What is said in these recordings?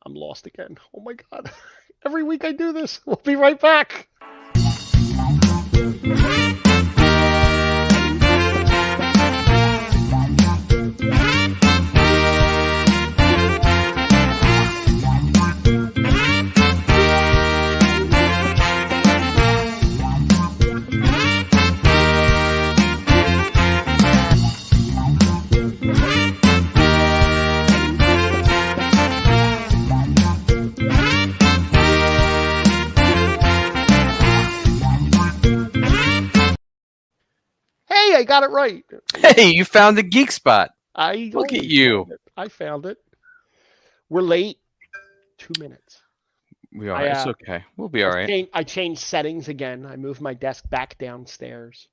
I'm lost again. Oh my God. Every week I do this. We'll be right back. Hey, I got it right. Hey, you found the geek spot. I Look at always you. found it. I found it. We're late. 2 minutes. We are. It's okay. We'll be all right. I changed settings again. I moved my desk back downstairs,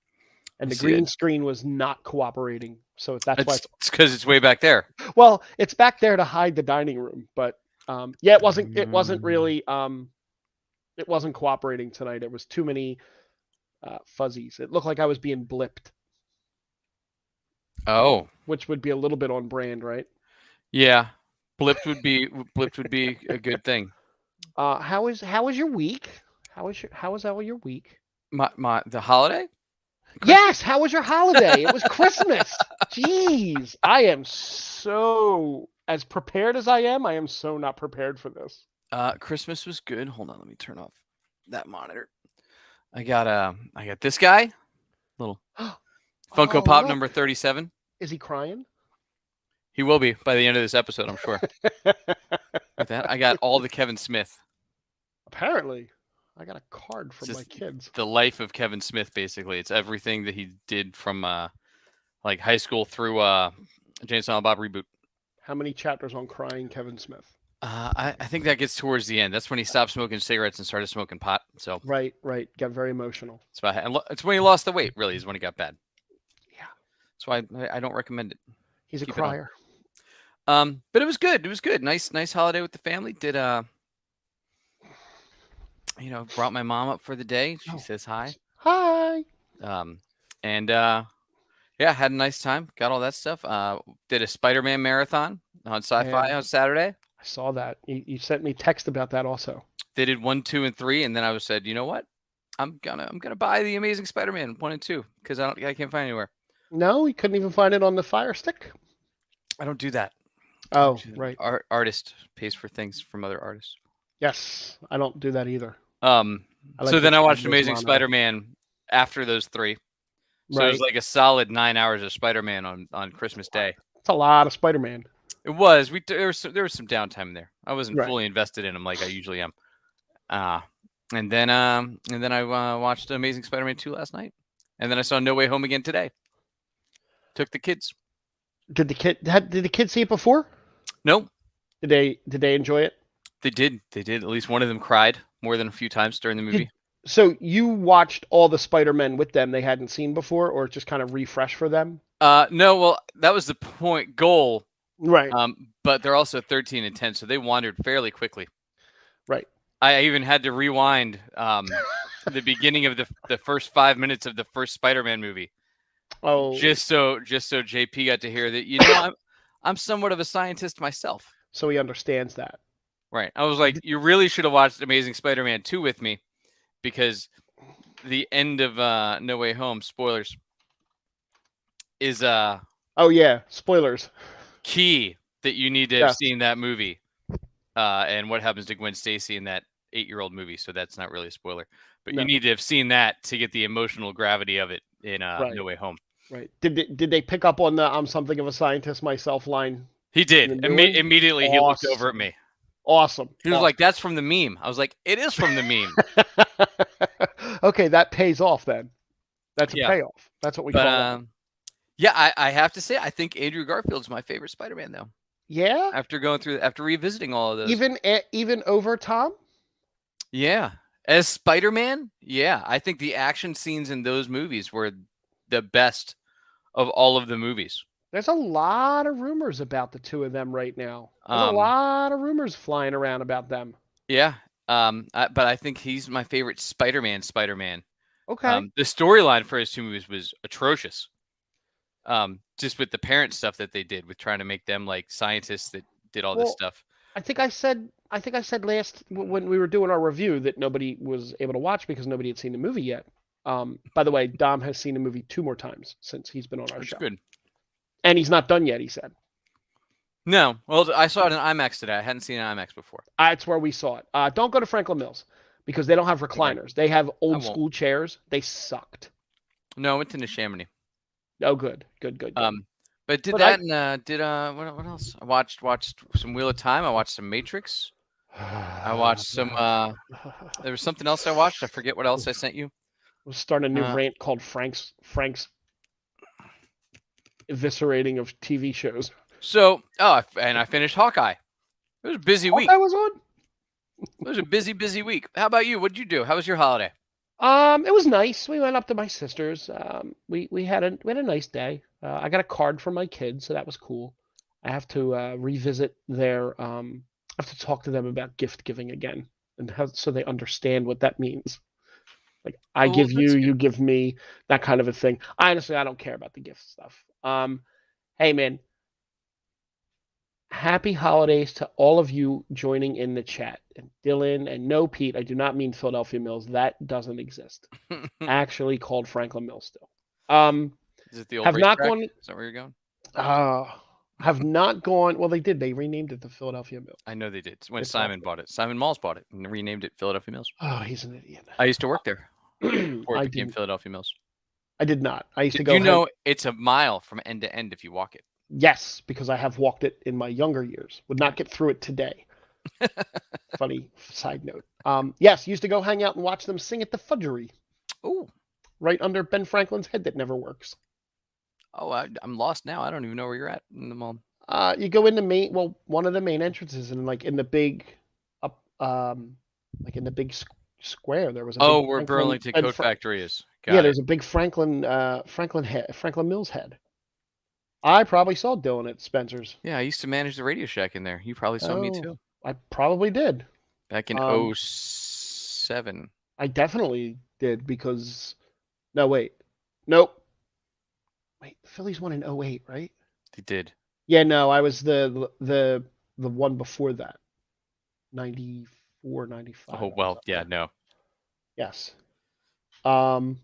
and I the see that. green screen was not cooperating. So that's why. It's because it's way back there. Well, it's back there to hide the dining room, but yeah, it wasn't. It wasn't really. It wasn't cooperating tonight. There was too many fuzzies. It looked like I was being blipped, Oh, which would be a little bit on brand, right? yeah. Blipped would be a good thing. How was your week? How was all your week? The holiday? Yes, how was your holiday? It was Christmas. Jeez, I am so as prepared as I am so not prepared for this. Christmas was good. Hold on, let me turn off that monitor. I got this guy, little Funko Oh, Pop look. number 37. Is he crying? He will be by the end of this episode, I'm sure. With that, I got all the Kevin Smith. Apparently, I got a card from It's my just kids. the life of Kevin Smith, basically. It's everything that he did from like high school through Jane Silent Bob reboot. How many chapters on crying Kevin Smith? I think that gets towards the end. That's when he stopped smoking cigarettes and started smoking pot. So Right. Got very emotional. it's when he lost the weight. Really, is when he got bad. Yeah. So I don't recommend it. He's a Keep crier. But it was good. It was good. Nice holiday with the family. Did brought my mom up for the day. She says hi. Hi. And yeah, had a nice time. Got all that stuff. Did a Spider-Man marathon on Sci-Fi on Saturday. I saw that. You sent me text about that also. They did 1, 2, and 3, and then I said, you know what? I'm gonna buy the Amazing Spider-Man 1 and 2 because I can't find it anywhere. No, you couldn't even find it on the Fire Stick. I don't do that. Oh, right. Artist pays for things from other artists. Yes, I don't do that either. So then I watched Amazing Spider-Man after those 3. So it was like a solid 9 hours of Spider-Man on Christmas Day. It's a lot of Spider-Man. It was. There was some downtime there. I wasn't fully invested in them like I usually am. And then I watched Amazing Spider-Man 2 last night, and then I saw No Way Home again today. Took the kids. Did the kids see it before? No. Did they enjoy it? They did. At least one of them cried more than a few times during the movie. So you watched all the Spider-Men with them they hadn't seen before, or just kind of refresh for them? No. Well, that was the goal. Right. But they're also 13 and 10, so they wandered fairly quickly. Right. I even had to rewind the beginning of the first 5 minutes of the first Spider-Man movie. Oh. Just so JP got to hear that, I'm somewhat of a scientist myself. So he understands that. Right. I was like, you really should have watched Amazing Spider-Man 2 with me, because the end of No Way Home, spoilers, is oh yeah, spoilers. Key that you need to have seen that movie. And what happens to Gwen Stacy in that 8-year-old movie. So that's not really a spoiler, but you need to have seen that to get the emotional gravity of it in No Way Home. Right. Did they pick up on the "I'm something of a scientist myself" line? He did. Immediately he looked over at me. Awesome. He was like, "That's from the meme." I was like, "It is from the meme." Okay, that pays off then. That's a payoff. That's what we call it. Yeah, I have to say, I think Andrew Garfield's my favorite Spider-Man, though. Yeah. After revisiting all of those, even over Tom. Yeah, as Spider-Man, yeah, I think the action scenes in those movies were the best of all of the movies. There's a lot of rumors about the two of them right now. There's a lot of rumors flying around about them. Yeah, but I think he's my favorite Spider-Man. Okay. The storyline for his 2 movies was atrocious. Just with the parent stuff that they did with trying to make them like scientists that did all this stuff. I think I said last when we were doing our review that nobody was able to watch because nobody had seen the movie yet. By the way, Dom has seen the movie 2 more times since he's been on our That's show, good. and he's not done yet. He said. No, well, I saw it in IMAX today. I hadn't seen it in IMAX before. That's where we saw it. Don't go to Franklin Mills because they don't have recliners. They have old school chairs. They sucked. No, I went to Neshaminy. Oh, good. But did But that and did what else? I watched some Wheel of Time. I watched some Matrix. I watched some. There was something else I watched. I forget what else I sent you. We'll start a new rant called Frank's eviscerating of TV shows. So, and I finished Hawkeye. It was a busy week. Hawkeye was on. It was a busy week. How about you? What'd you do? How was your holiday? It was nice. We went up to my sister's. We had a nice day. I got a card from my kids, so that was cool. I have to revisit their. I have to talk to them about gift giving again, and so they understand what that means. Like I give you, you give me, that kind of a thing. Honestly, I don't care about the gift stuff. Hey man, happy holidays to all of you joining in the chat. And Dylan, and no, Pete, I do not mean Philadelphia Mills. That doesn't exist. Actually called Franklin Mills still. Is it the old racetrack? Is that where you're going? Have not gone. Well, they did. They renamed it the Philadelphia Mills. I know they did. When Simon bought it. Simon Malls bought it and renamed it Philadelphia Mills. Oh, he's an idiot. I used to work there before it became Philadelphia Mills. I did not. I used to go. You know, it's a mile from end to end if you walk it. Yes, because I have walked it in my younger years. Would not get through it today. Funny side note. Yes, used to go hang out and watch them sing at the Fudgery. Ooh. Right under Ben Franklin's head that never works. Oh, I'm lost now. I don't even know where you're at in the mall. You go in the main, one of the main entrances, and like in the big, like in the big square, there was a. Oh, where Burlington Coat Factory is. There's a big Franklin Mills head. I probably saw Dylan at Spencer's. Yeah, I used to manage the Radio Shack in there. You probably saw me too. I probably did. Back in 2007. I definitely did because. No, wait. Nope. Wait, the Phillies won in 2008, right? They did. Yeah, no, I was the one before that. 94, 95. Oh, well, yeah, no. Yes. I'm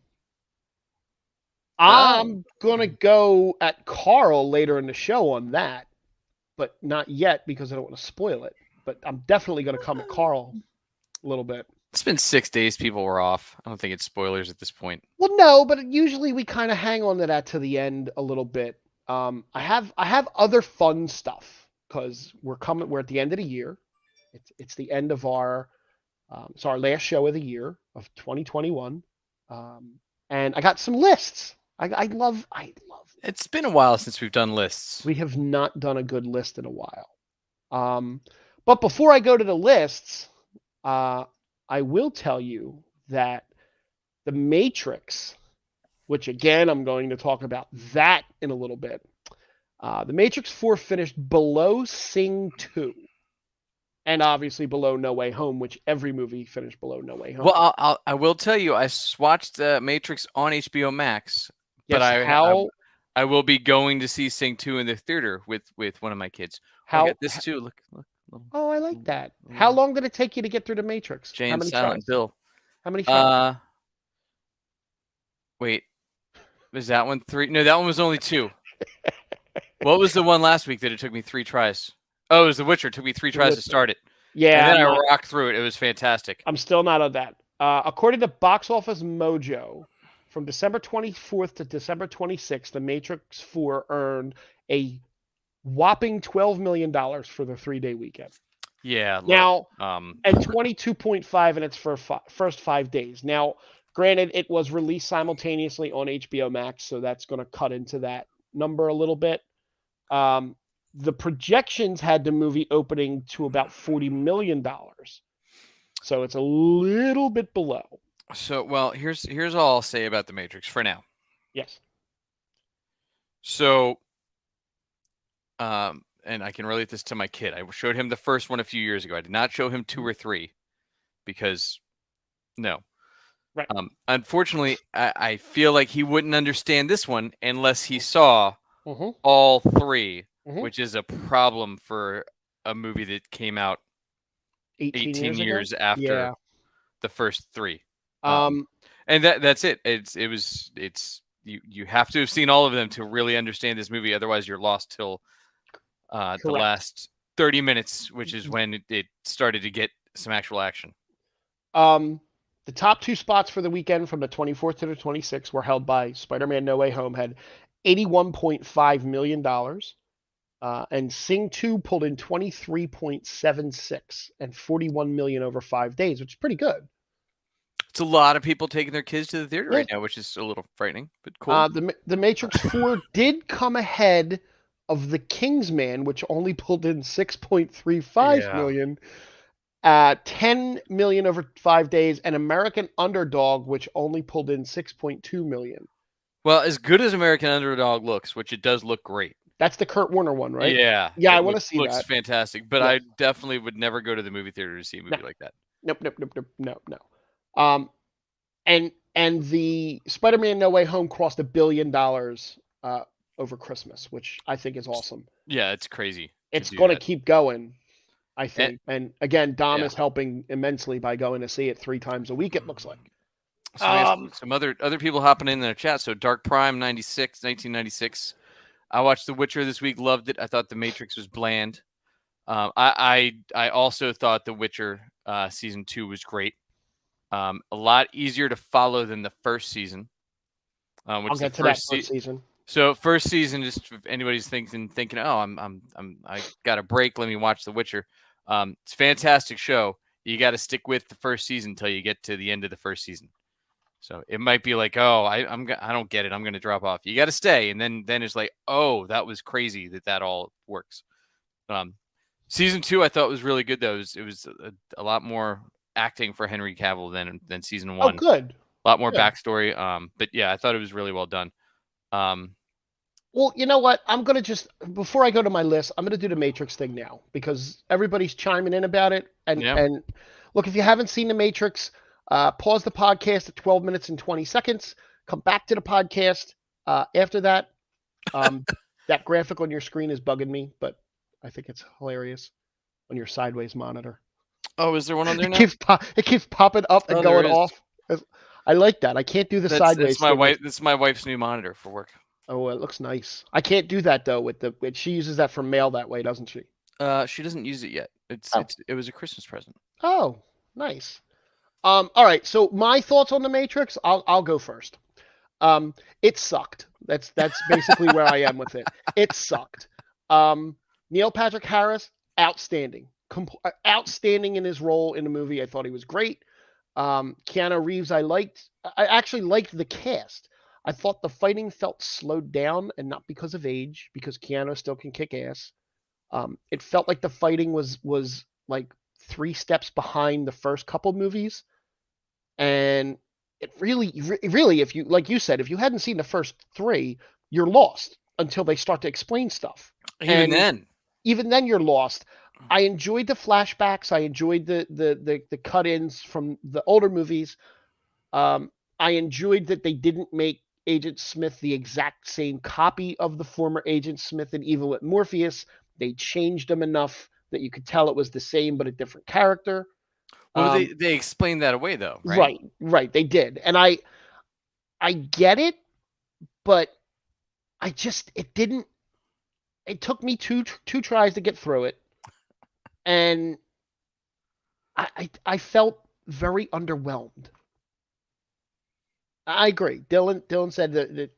going to go at Carl later in the show on that, but not yet because I don't want to spoil it. But I'm definitely going to come at Carl a little bit. It's been 6 days. People were off. I don't think it's spoilers at this point. Well, no, but usually we kind of hang on to that to the end a little bit. I have other fun stuff because we're at the end of the year. It's the end of our it's our last show of the year of 2021. And I got some lists. I love. It's been a while since we've done lists. We have not done a good list in a while. But before I go to the lists, I will tell you that The Matrix, which again, I'm going to talk about that in a little bit. The Matrix 4 finished below Sing 2. And obviously below No Way Home, which every movie finished below No Way Home. Well, I will tell you, I watched Matrix on HBO Max, but I will be going to see Sing 2 in the theater with one of my kids. I got this too. Look. Oh, I like that. How long did it take you to get through The Matrix? Jay and Silent Bill. How many tries? Wait. Was that one 3? No, that one was only 2. What was the one last week that it took me 3 tries? Oh, it was The Witcher. It took me 3 tries to start it. Yeah. And then I rocked through it. It was fantastic. I'm still not on that. According to Box Office Mojo, from December 24th to December 26th, The Matrix 4 earned a whopping $12 million for the 3-day weekend. Yeah. Now, and 22.5 in its first 5 days. Now, granted, it was released simultaneously on HBO Max, so that's going to cut into that number a little bit. The projections had the movie opening to about $40 million. So it's a little bit below. So, well, here's all I'll say about The Matrix for now. Yes. So, and I can relate this to my kid. I showed him the first one a few years ago. I did not show him 2 or 3 because no. Right. Unfortunately, I feel like he wouldn't understand this one unless he saw Mm-hmm. all 3, mm-hmm. which is a problem for a movie that came out 18 18 years ago. years after Yeah. the first three. Um, And that's it. You have to have seen all of them to really understand this movie. Otherwise, you're lost till the correct. last 30 minutes, which is when it started to get some actual action. The top 2 spots for the weekend from the 24th to the 26th were held by Spider-Man No Way Home, had $81.5 million. And Sing 2 pulled in 23.76 and 41 million over 5 days, which is pretty good. It's a lot of people taking their kids to the theater Yeah. right now, which is a little frightening, but cool. The Matrix 4 did come ahead of The Kingsman, which only pulled in 6.35 million. 10 million over 5 days, and American Underdog, which only pulled in 6.2 million. Well, as good as American Underdog looks, which it does look great. That's the Kurt Warner one, right? Yeah. Yeah, I want to see looks that. fantastic, but I definitely would never go to the movie theater to see a movie like that. Nope. And the Spider-Man No Way Home crossed $1 billion over Christmas, which I think is awesome. Yeah, it's crazy. It's going to keep going, I think. And again, Dom Yeah. is helping immensely by going to see it 3 times a week, it looks like. So we have some other people hopping in the chat. So Dark Prime 1996. I watched The Witcher this week, loved it. I thought The Matrix was bland. I also thought The Witcher season 2 was great. A lot easier to follow than the first season. I'll get to that first season. So first season, just if anybody's thinking, oh, I got a break. Let me watch The Witcher. It's a fantastic show. You got to stick with the first season until you get to the end of the first season. So it might be like, oh, I don't get it. I'm going to drop off. You got to stay, and then it's like, oh, that was crazy that all works. Season 2 I thought was really good though. It was a lot more acting for Henry Cavill than season 1. Oh, good. A lot more backstory. But yeah, I thought it was really well done. Well, you know what? I'm going to just, before I go to my list, I'm going to do the Matrix thing now because everybody's chiming in about it. And look, if you haven't seen the Matrix, pause the podcast at 12 minutes and 20 seconds. Come back to the podcast after that. That graphic on your screen is bugging me, but I think it's hilarious on your sideways monitor. Oh, is there one on there now? It keeps popping up and going off. I like that. I can't do the sideways. That's my wife's new monitor for work. Oh, it looks nice. I can't do that though. She uses that for mail that way, doesn't she? She doesn't use it yet. It was a Christmas present. Oh, nice. All right. So my thoughts on the Matrix. I'll go first. It sucked. That's basically where I am with it. It sucked. Neil Patrick Harris, outstanding. Outstanding in his role in the movie. I thought he was great. Keanu Reeves, I actually liked the cast. I thought the fighting felt slowed down, and not because of age, because Keanu still can kick ass. It felt like the fighting was like 3 steps behind the first couple movies, and it really, if you, like you said, if you hadn't seen the first 3, you're lost until they start to explain stuff. Even then, you're lost. I enjoyed the flashbacks. I enjoyed the cut-ins from the older movies. I enjoyed that they didn't make Agent Smith the exact same copy of the former Agent Smith in Evil at Morpheus. They changed him enough that you could tell it was the same but a different character. Well, they explained that away though, right? Right. They did, and I get it, but it didn't. It took me two tries to get through it, and I felt very underwhelmed. I agree. Dylan said that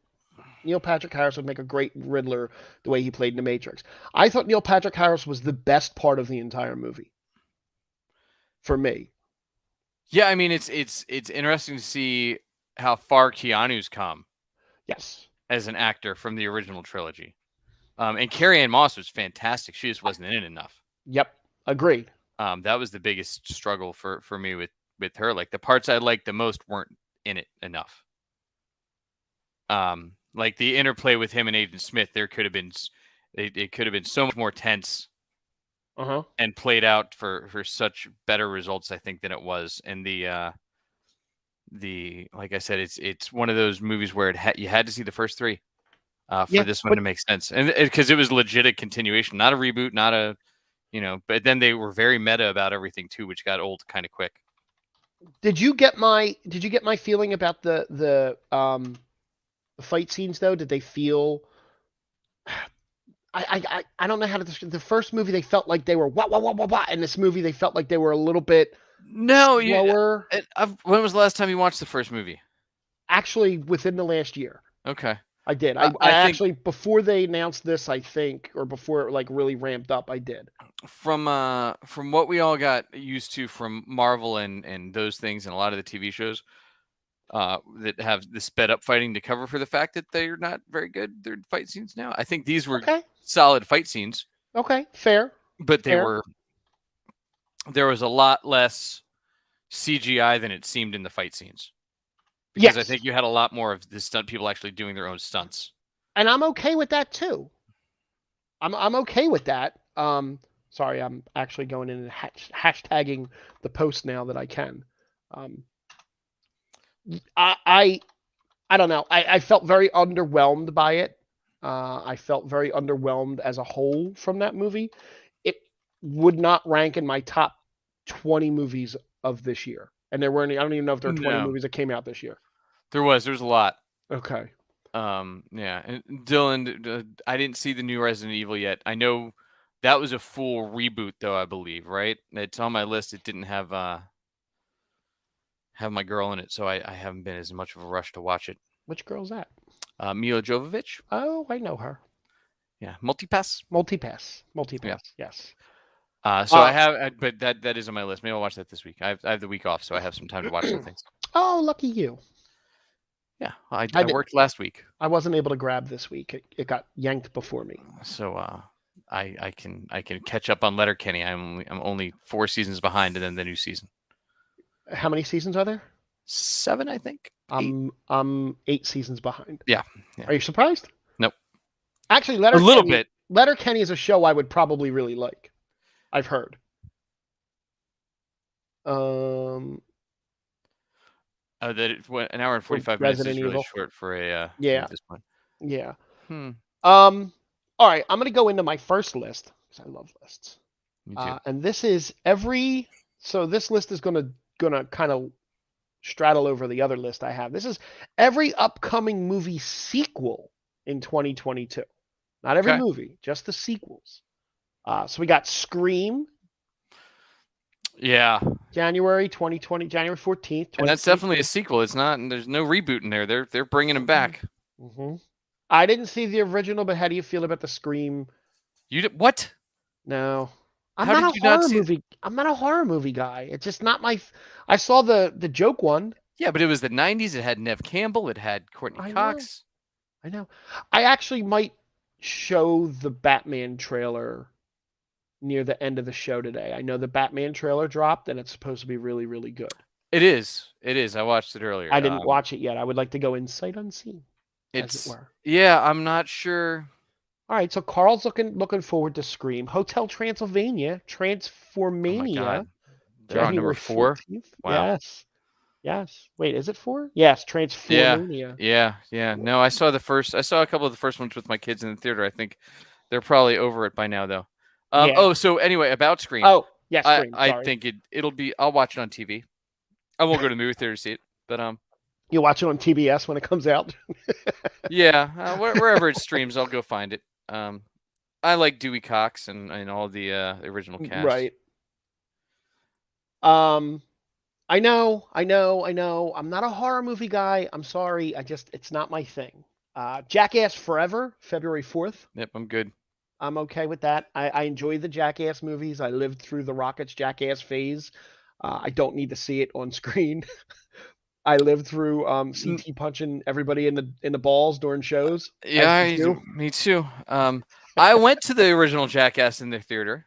Neil Patrick Harris would make a great Riddler the way he played in The Matrix. I thought Neil Patrick Harris was the best part of the entire movie. For me. Yeah, I mean it's interesting to see how far Keanu's come. Yes. As an actor from the original trilogy. And Carrie-Anne Moss was fantastic. She just wasn't in it enough. Yep. Agreed. That was the biggest struggle for me with her. Like the parts I liked the most weren't in it enough. Like the interplay with him and Agent Smith, it could have been so much more tense, and played out for such better results, I think, than it was. And the like I said, it's one of those movies where you had to see the first 3 for this one to make sense, and because it was legit a continuation, not a reboot, not a But then they were very meta about everything too, which got old kind of quick. Did you get my feeling about the fight scenes though? Did they feel? I don't know how to describe. The first movie they felt like they were wah wah wah wah wah. In this movie they felt like they were a little bit No, slower. when was the last time you watched the first movie? Actually, within the last year. Okay. I did. I I think actually, before they announced this, I think, or before it like really ramped up, I did. from what we all got used to from Marvel and those things and a lot of the TV shows that have the sped up fighting to cover for the fact that they're not very good. Their fight scenes now. I think these were Okay. solid fight scenes, Okay. Fair. but Fair. there was a lot less CGI than it seemed in the fight scenes. Because I think you had a lot more of the stunt people actually doing their own stunts. And I'm okay with that too. I'm okay with that. Sorry, I'm actually going in and hashtagging the post now that I can. I don't know. I felt very underwhelmed by it. I felt very underwhelmed as a whole from that movie. It would not rank in my top 20 movies of this year. And there weren't. I don't even know if there are 20 movies that came out this year. There's a lot. Okay. Yeah. And Dylan, I didn't see the new Resident Evil yet. I know that was a full reboot, though. I believe, right? It's on my list. It didn't have my girl in it, so I haven't been as much of a rush to watch it. Which girl's that? Mila Jovovich. Oh, I know her. Yeah, Multipass. Yeah. Yes. So I have, but that is on my list. Maybe I'll watch that this week. I have the week off, so I have some time to watch some things. Oh, lucky you. Yeah, I worked last week. I wasn't able to grab this week. It got yanked before me. So I can catch up on Letterkenny. I'm only 4 seasons behind, and then the new season. How many seasons are there? 7, I think. 8. I'm 8 seasons behind. Yeah. Are you surprised? Nope. Actually, a little bit. Letterkenny is a show I would probably really like. I've heard. That an hour and 45 minutes is really short for a yeah. At this point. Yeah. All right, I'm gonna go into my first list because I love lists. Me too. And this is so this list is gonna kind of straddle over the other list I have. This is every upcoming movie sequel in 2022. Not every movie, just the sequels. So we got Scream. Yeah. January 2020, January 14th. And that's definitely a sequel. It's not, there's no reboot in there. They're bringing him back. Mm-hmm. I didn't see the original, but how do you feel about the Scream? You did what? No. I'm not a horror movie guy. It's just not my. I saw the joke one. Yeah, but it was the 90s. It had Nev Campbell. It had Courtney Cox. I know. I actually might show the Batman trailer near the end of the show today. I know the Batman trailer dropped, and it's supposed to be really, really good. It is. I watched it earlier. I didn't watch it yet. I would like to go in sight unseen, as it were. Yeah, I'm not sure. All right, so Carl's looking forward to Scream. Hotel Transylvania, Transformania. Oh my God. They're on number 4. 14th? Wow. Yes. Wait, is it 4? Yes, Transformania. Yeah. No, I saw a couple of the first ones with my kids in the theater. I think they're probably over it by now, though. Oh, so anyway, about Scream. Oh, yes, Scream. I think it'll be. I'll watch it on TV. I won't go to the movie theater to see it, but you'll watch it on TBS when it comes out. Yeah, wherever it streams, I'll go find it. I like Dewey Cox and all the original cast. Right. I know. I'm not a horror movie guy. I'm sorry. It's not my thing. Jackass Forever, February 4th. Yep, I'm good. I'm okay with that. I enjoy the Jackass movies. I lived through the Rockets Jackass phase. I don't need to see it on screen. I lived through CT punching everybody in the balls during shows. Yeah, me too. I went to the original Jackass in the theater.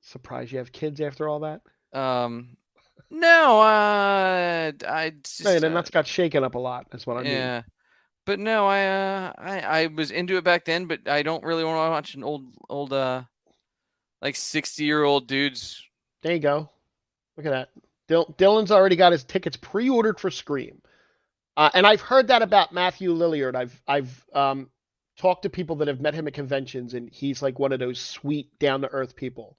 Surprised you have kids after all that? No, I just, then that's got shaken up a lot. That's what I mean. Yeah, but no, I was into it back then, but I don't really want to watch an old like 60-year-old dudes. There you go. Look at that. Dylan's already got his tickets pre-ordered for Scream, and I've heard that about Matthew Lillard. I've talked to people that have met him at conventions, and he's like one of those sweet, down-to-earth people.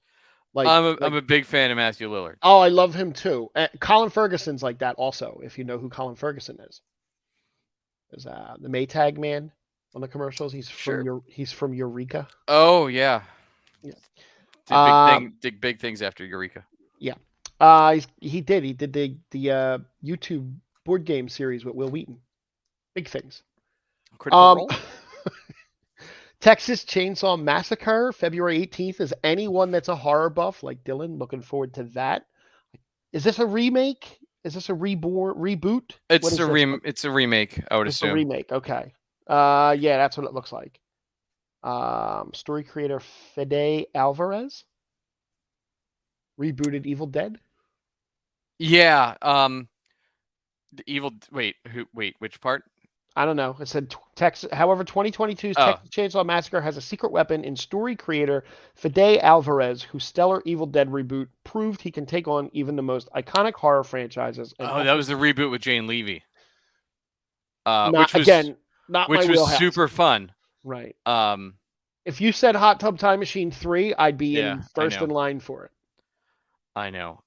Like, I'm a big fan of Matthew Lillard. oh, I love him too. Colin Ferguson's like that also. If you know who Colin Ferguson is, the Maytag man on the commercials. He's from Eureka. Oh yeah. Yeah. Did big things after Eureka. Yeah. He did the YouTube board game series with Will Wheaton. Big things. Critical Role. Texas Chainsaw Massacre, February 18th. Is anyone that's a horror buff like Dylan looking forward to that? Is this a remake? Is this a reboot? It's a remake, I would assume. It's a remake, okay. Yeah, that's what it looks like. Story creator Fede Alvarez rebooted Evil Dead. Yeah. Which part? I don't know. It said Texas. However, 2022's Texas Chainsaw Massacre has a secret weapon in story creator Fede Alvarez, whose stellar Evil Dead reboot proved he can take on even the most iconic horror franchises. That was the reboot with Jane Levy. Which was super fun. Right. If you said Hot Tub Time Machine 3, I'd be first in line for it. I know.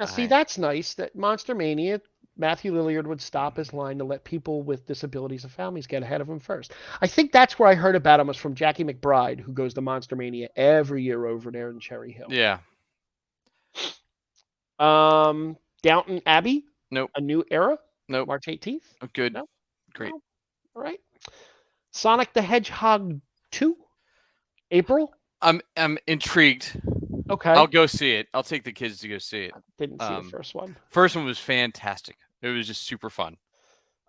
See, that's nice that Monster Mania, Matthew Lillard would stop his line to let people with disabilities and families get ahead of him first. I think that's where I heard about him was from Jackie McBride, who goes to Monster Mania every year over there in Cherry Hill. Yeah. Downton Abbey? Nope. A New Era? Nope. March 18th? Oh, good. No? Great. No? All right. Sonic the Hedgehog 2? April? I'm intrigued. Okay. I'll go see it. I'll take the kids to go see it. I didn't see the first one. First one was fantastic. It was just super fun.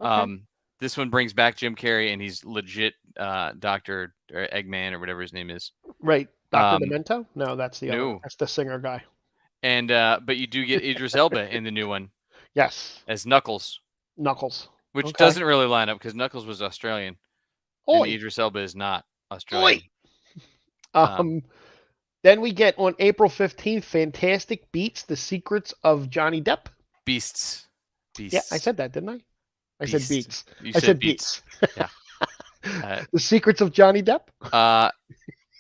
Okay. This one brings back Jim Carrey, and he's legit Dr. Eggman or whatever his name is. Right. Dr. Demento? No, that's the other. That's the singer guy. And but you do get Idris Elba in the new one. Yes. As Knuckles. Which doesn't really line up because Knuckles was Australian. And Idris Elba is not Australian. Then we get on April 15th, Fantastic Beasts: The Secrets of Johnny Depp. Beasts. Yeah, I said that, didn't I? I said Beats. I said Beats. Yeah. The Secrets of Johnny Depp.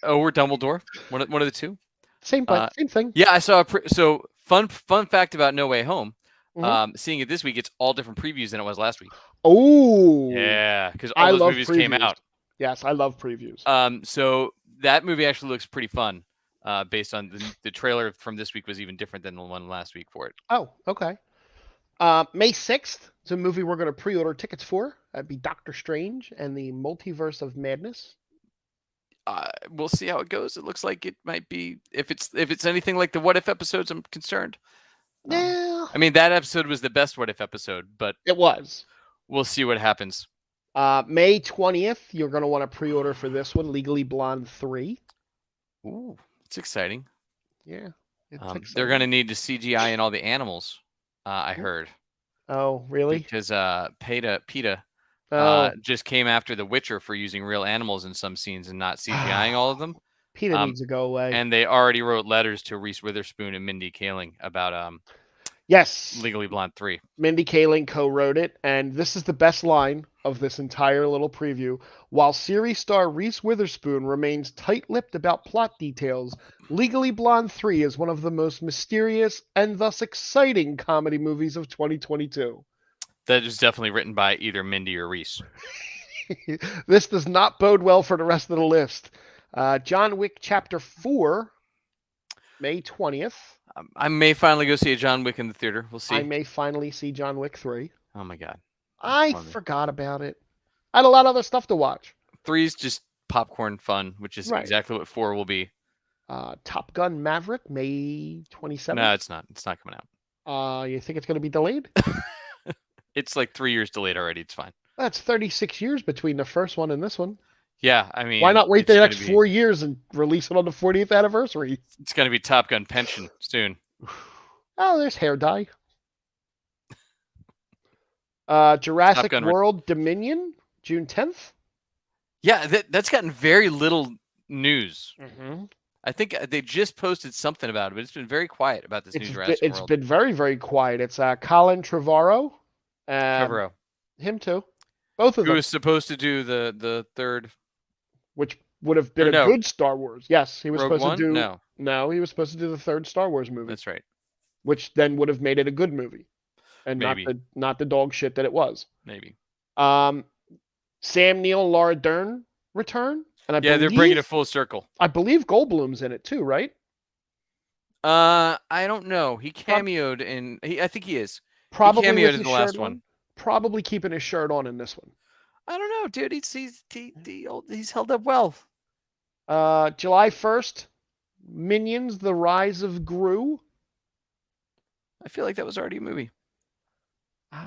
Or Dumbledore. One of the two. Same thing. Yeah, I saw. Fun fact about No Way Home. Mm-hmm. Seeing it this week, it's all different previews than it was last week. Oh. Yeah, because all those movies came out. Yes, I love previews. So that movie actually looks pretty fun. Based on the trailer from this week was even different than the one last week for it. Oh, okay. May 6th, it's a movie we're going to pre-order tickets for. That'd be Doctor Strange and the Multiverse of Madness. We'll see how it goes. It looks like it might be if it's anything like the What If episodes, I'm concerned. Yeah. I mean, that episode was the best What If episode, but it was. We'll see what happens. May 20th, you're going to want to pre-order for this one, Legally Blonde 3. Ooh. It's exciting. Yeah. They're going to need to CGI in all the animals, I heard. Oh, really? Because PETA just came after The Witcher for using real animals in some scenes and not CGIing all of them. PETA needs to go away. And they already wrote letters to Reese Witherspoon and Mindy Kaling about Legally Blonde 3. Mindy Kaling co-wrote it, and this is the best line of this entire little preview. While series star Reese Witherspoon remains tight-lipped about plot details, Legally Blonde 3 is one of the most mysterious and thus exciting comedy movies of 2022. That is definitely written by either Mindy or Reese. This does not bode well for the rest of the list. John Wick Chapter 4, May 20th. I may finally go see a John Wick in the theater. We'll see. I may finally see John Wick 3. Oh, my God. I forgot about it. I had a lot of other stuff to watch. 3's just popcorn fun, which is exactly what 4 will be. Top Gun Maverick, May 27th. No, it's not. It's not coming out. You think it's going to be delayed? It's like 3 years delayed already. It's fine. That's 36 years between the first one and this one. Yeah, I mean... Why not wait the next 4 years and release it on the 40th anniversary? It's going to be Top Gun Pension soon. Oh, there's hair dye. Jurassic World Dominion, June 10th. Yeah, that's gotten very little news. Mm-hmm. I think they just posted something about it, but it's been very quiet about this new Jurassic World. It's been very, very quiet. It's Colin Trevorrow. Trevorrow. Him too. Both of them. Who was supposed to do the third... Which would have been Or a no, good Star Wars. Yes, he was Rogue supposed to One? do. No, No, he was supposed to do the third Star Wars movie, that's right. which then would have made it a good movie, and Maybe, not the dog shit that it was. maybe. Um, Sam Neill, Laura Dern return, and Yeah, they're bringing it full circle. I believe Goldblum's in it too, right? I don't know. He cameoed in. I think he is. He Probably with cameoed in his the last shirt one. on. Probably keeping his shirt on in this one. I don't know, dude. He's held up well. July 1st, Minions: The Rise of Gru. I feel like that was already a movie. Uh,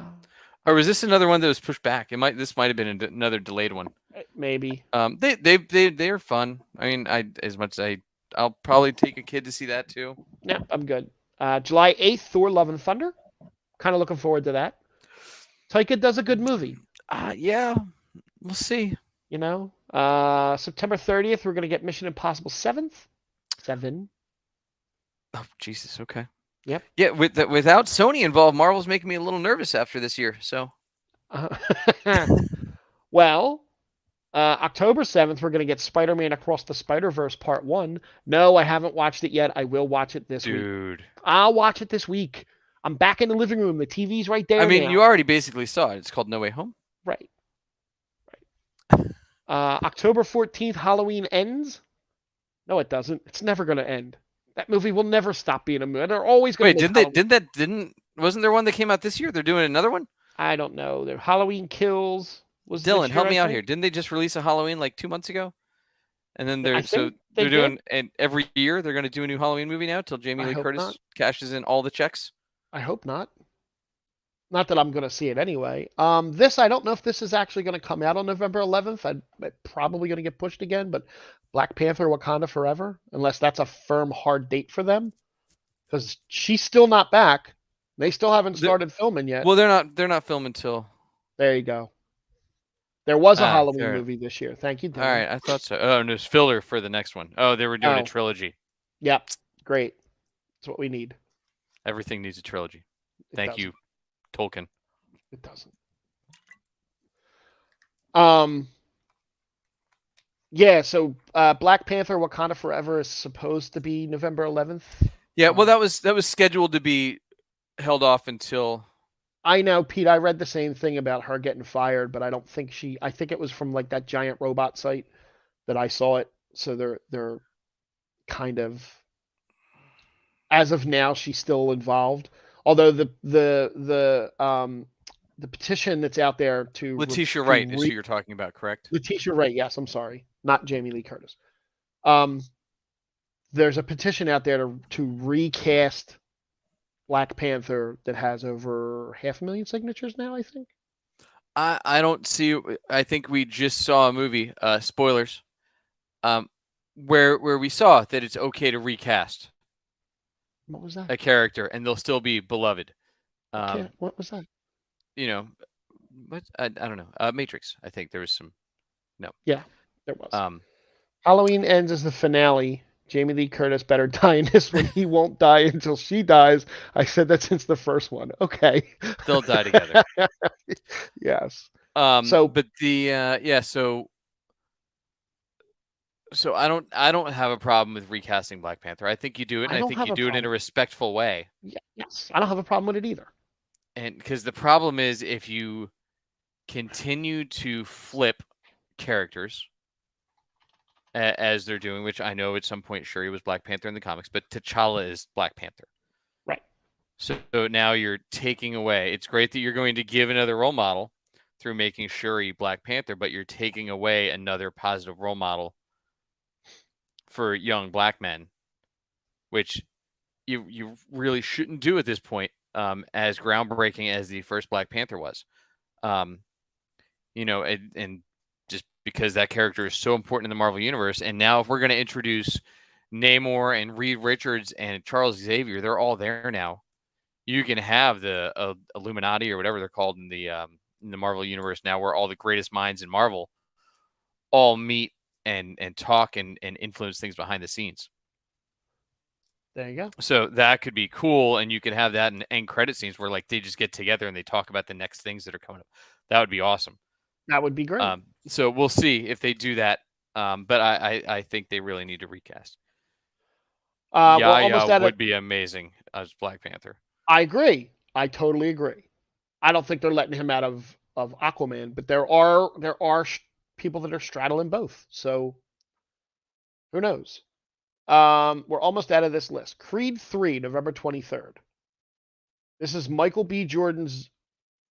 Or was this another one that was pushed back? This might have been another delayed one. Maybe. They're fun. I mean, I'll probably take a kid to see that too. Yeah, I'm good. July 8th, Thor: Love and Thunder. Kind of looking forward to that. Taika does a good movie. Yeah, we'll see. You know, September 30th, we're gonna get Mission Impossible 7. Oh Jesus, okay. Yep. Yeah, without Sony involved, Marvel's making me a little nervous after this year. So, well, October 7th, we're gonna get Spider-Man Across the Spider-Verse Part 1. No, I haven't watched it yet. I will watch it this week. dude, I'll watch it this week. I'm back in the living room. The TV's right there. I mean, now. you already basically saw it. It's called No Way Home. Right. October 14th, Halloween ends. No, it doesn't. It's never going to end. That movie will never stop being a movie. They're always going to. Wait, wasn't there one that came out this year? They're doing another one? I don't know. Their Halloween Kills was Dylan, this year, help me I out think. here. Didn't they just release a Halloween like 2 months ago? And then they're they doing, and every year they're going to do a new Halloween movie now till Jamie Lee Curtis cashes in all the checks. I hope not. Not that I'm going to see it anyway. This, I don't know if this is actually going to come out on November 11th. I'm probably going to get pushed again, but Black Panther: Wakanda Forever, unless that's a firm, hard date for them, because she's still not back. They still haven't started filming yet. Well, they're not filming till. There you go. There was a Halloween movie this year. Thank you, Dylan. All right, I thought so. Oh, and there's filler for the next one. Oh, they were doing a trilogy. Yep, great. That's what we need. Everything needs a trilogy. Thank you, Tolkien. It doesn't. Yeah, so Black Panther: Wakanda Forever is supposed to be November 11th. Yeah, well, that was scheduled to be held off until. I know, Pete. I read the same thing about her getting fired, but I don't think I think it was from like that giant robot site that I saw it. So they're kind of, as of now, she's still involved. Although the petition that's out there to Letitia Wright is who you're talking about, correct? Letitia Wright, yes. I'm sorry, not Jamie Lee Curtis. There's a petition out there to recast Black Panther that has over 500,000 signatures now, I think. I don't see. I think we just saw a movie. Spoilers. Where we saw that it's okay to recast. What was that? A character, and they'll still be beloved. What was that? You know, but I don't know. Matrix. I think there was some. No. Yeah, there was. Halloween ends as the finale. Jamie Lee Curtis better die in this one. He won't die until she dies. I said that since the first one. Okay. They'll die together. Yes. But So I don't have a problem with recasting Black Panther. I think you do it. And I think you do it in a respectful way. Yes, I don't have a problem with it either. And because the problem is if you continue to flip characters as they're doing, which I know at some point Shuri was Black Panther in the comics, but T'Challa is Black Panther. Right. So now you're taking away. It's great that you're going to give another role model through making Shuri Black Panther, but you're taking away another positive role model for young black men, which you really shouldn't do at this point, as groundbreaking as the first Black Panther was. And just because that character is so important in the Marvel Universe. And now if we're going to introduce Namor and Reed Richards and Charles Xavier, they're all there now. You can have the Illuminati or whatever they're called in the Marvel Universe now, where all the greatest minds in Marvel all meet and talk and influence things behind the scenes. There you go. So that could be cool, and you could have that in end credit scenes where like they just get together and they talk about the next things that are coming up. That would be awesome. That would be great. So we'll see if they do that But I think they really need to recast. We're almost Yaya at it. would be amazing as Black Panther. I agree. I totally agree. I don't think they're letting him out of Aquaman, but there are people that are straddling both. So who knows? We're almost out of this list. Creed 3, November 23rd. This is Michael B. Jordan's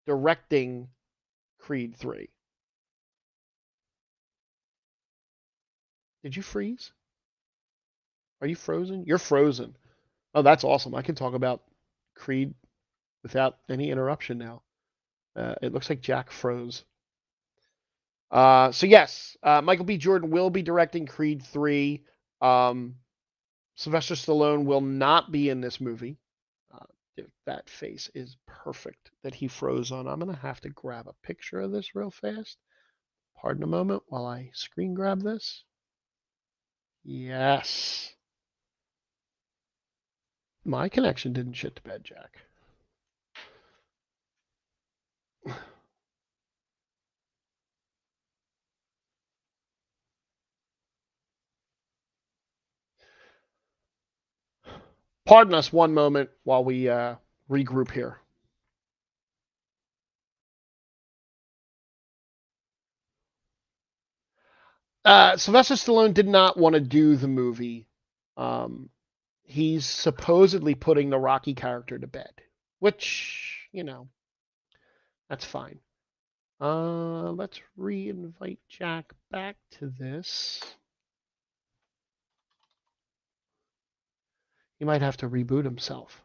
directing Creed 3. Did you freeze? Are you frozen? You're frozen. Oh, that's awesome. I can talk about Creed without any interruption now. It looks like Jack froze. So yes, Michael B. Jordan will be directing Creed 3. Sylvester Stallone will not be in this movie. That face is perfect that he froze on. I'm going to have to grab a picture of this real fast. Pardon a moment while I screen grab this. Yes. My connection didn't shit to bed, Jack. Pardon us one moment while we regroup here. Sylvester Stallone did not want to do the movie. He's supposedly putting the Rocky character to bed, which, that's fine. Let's re-invite Jack back to this. He might have to reboot himself.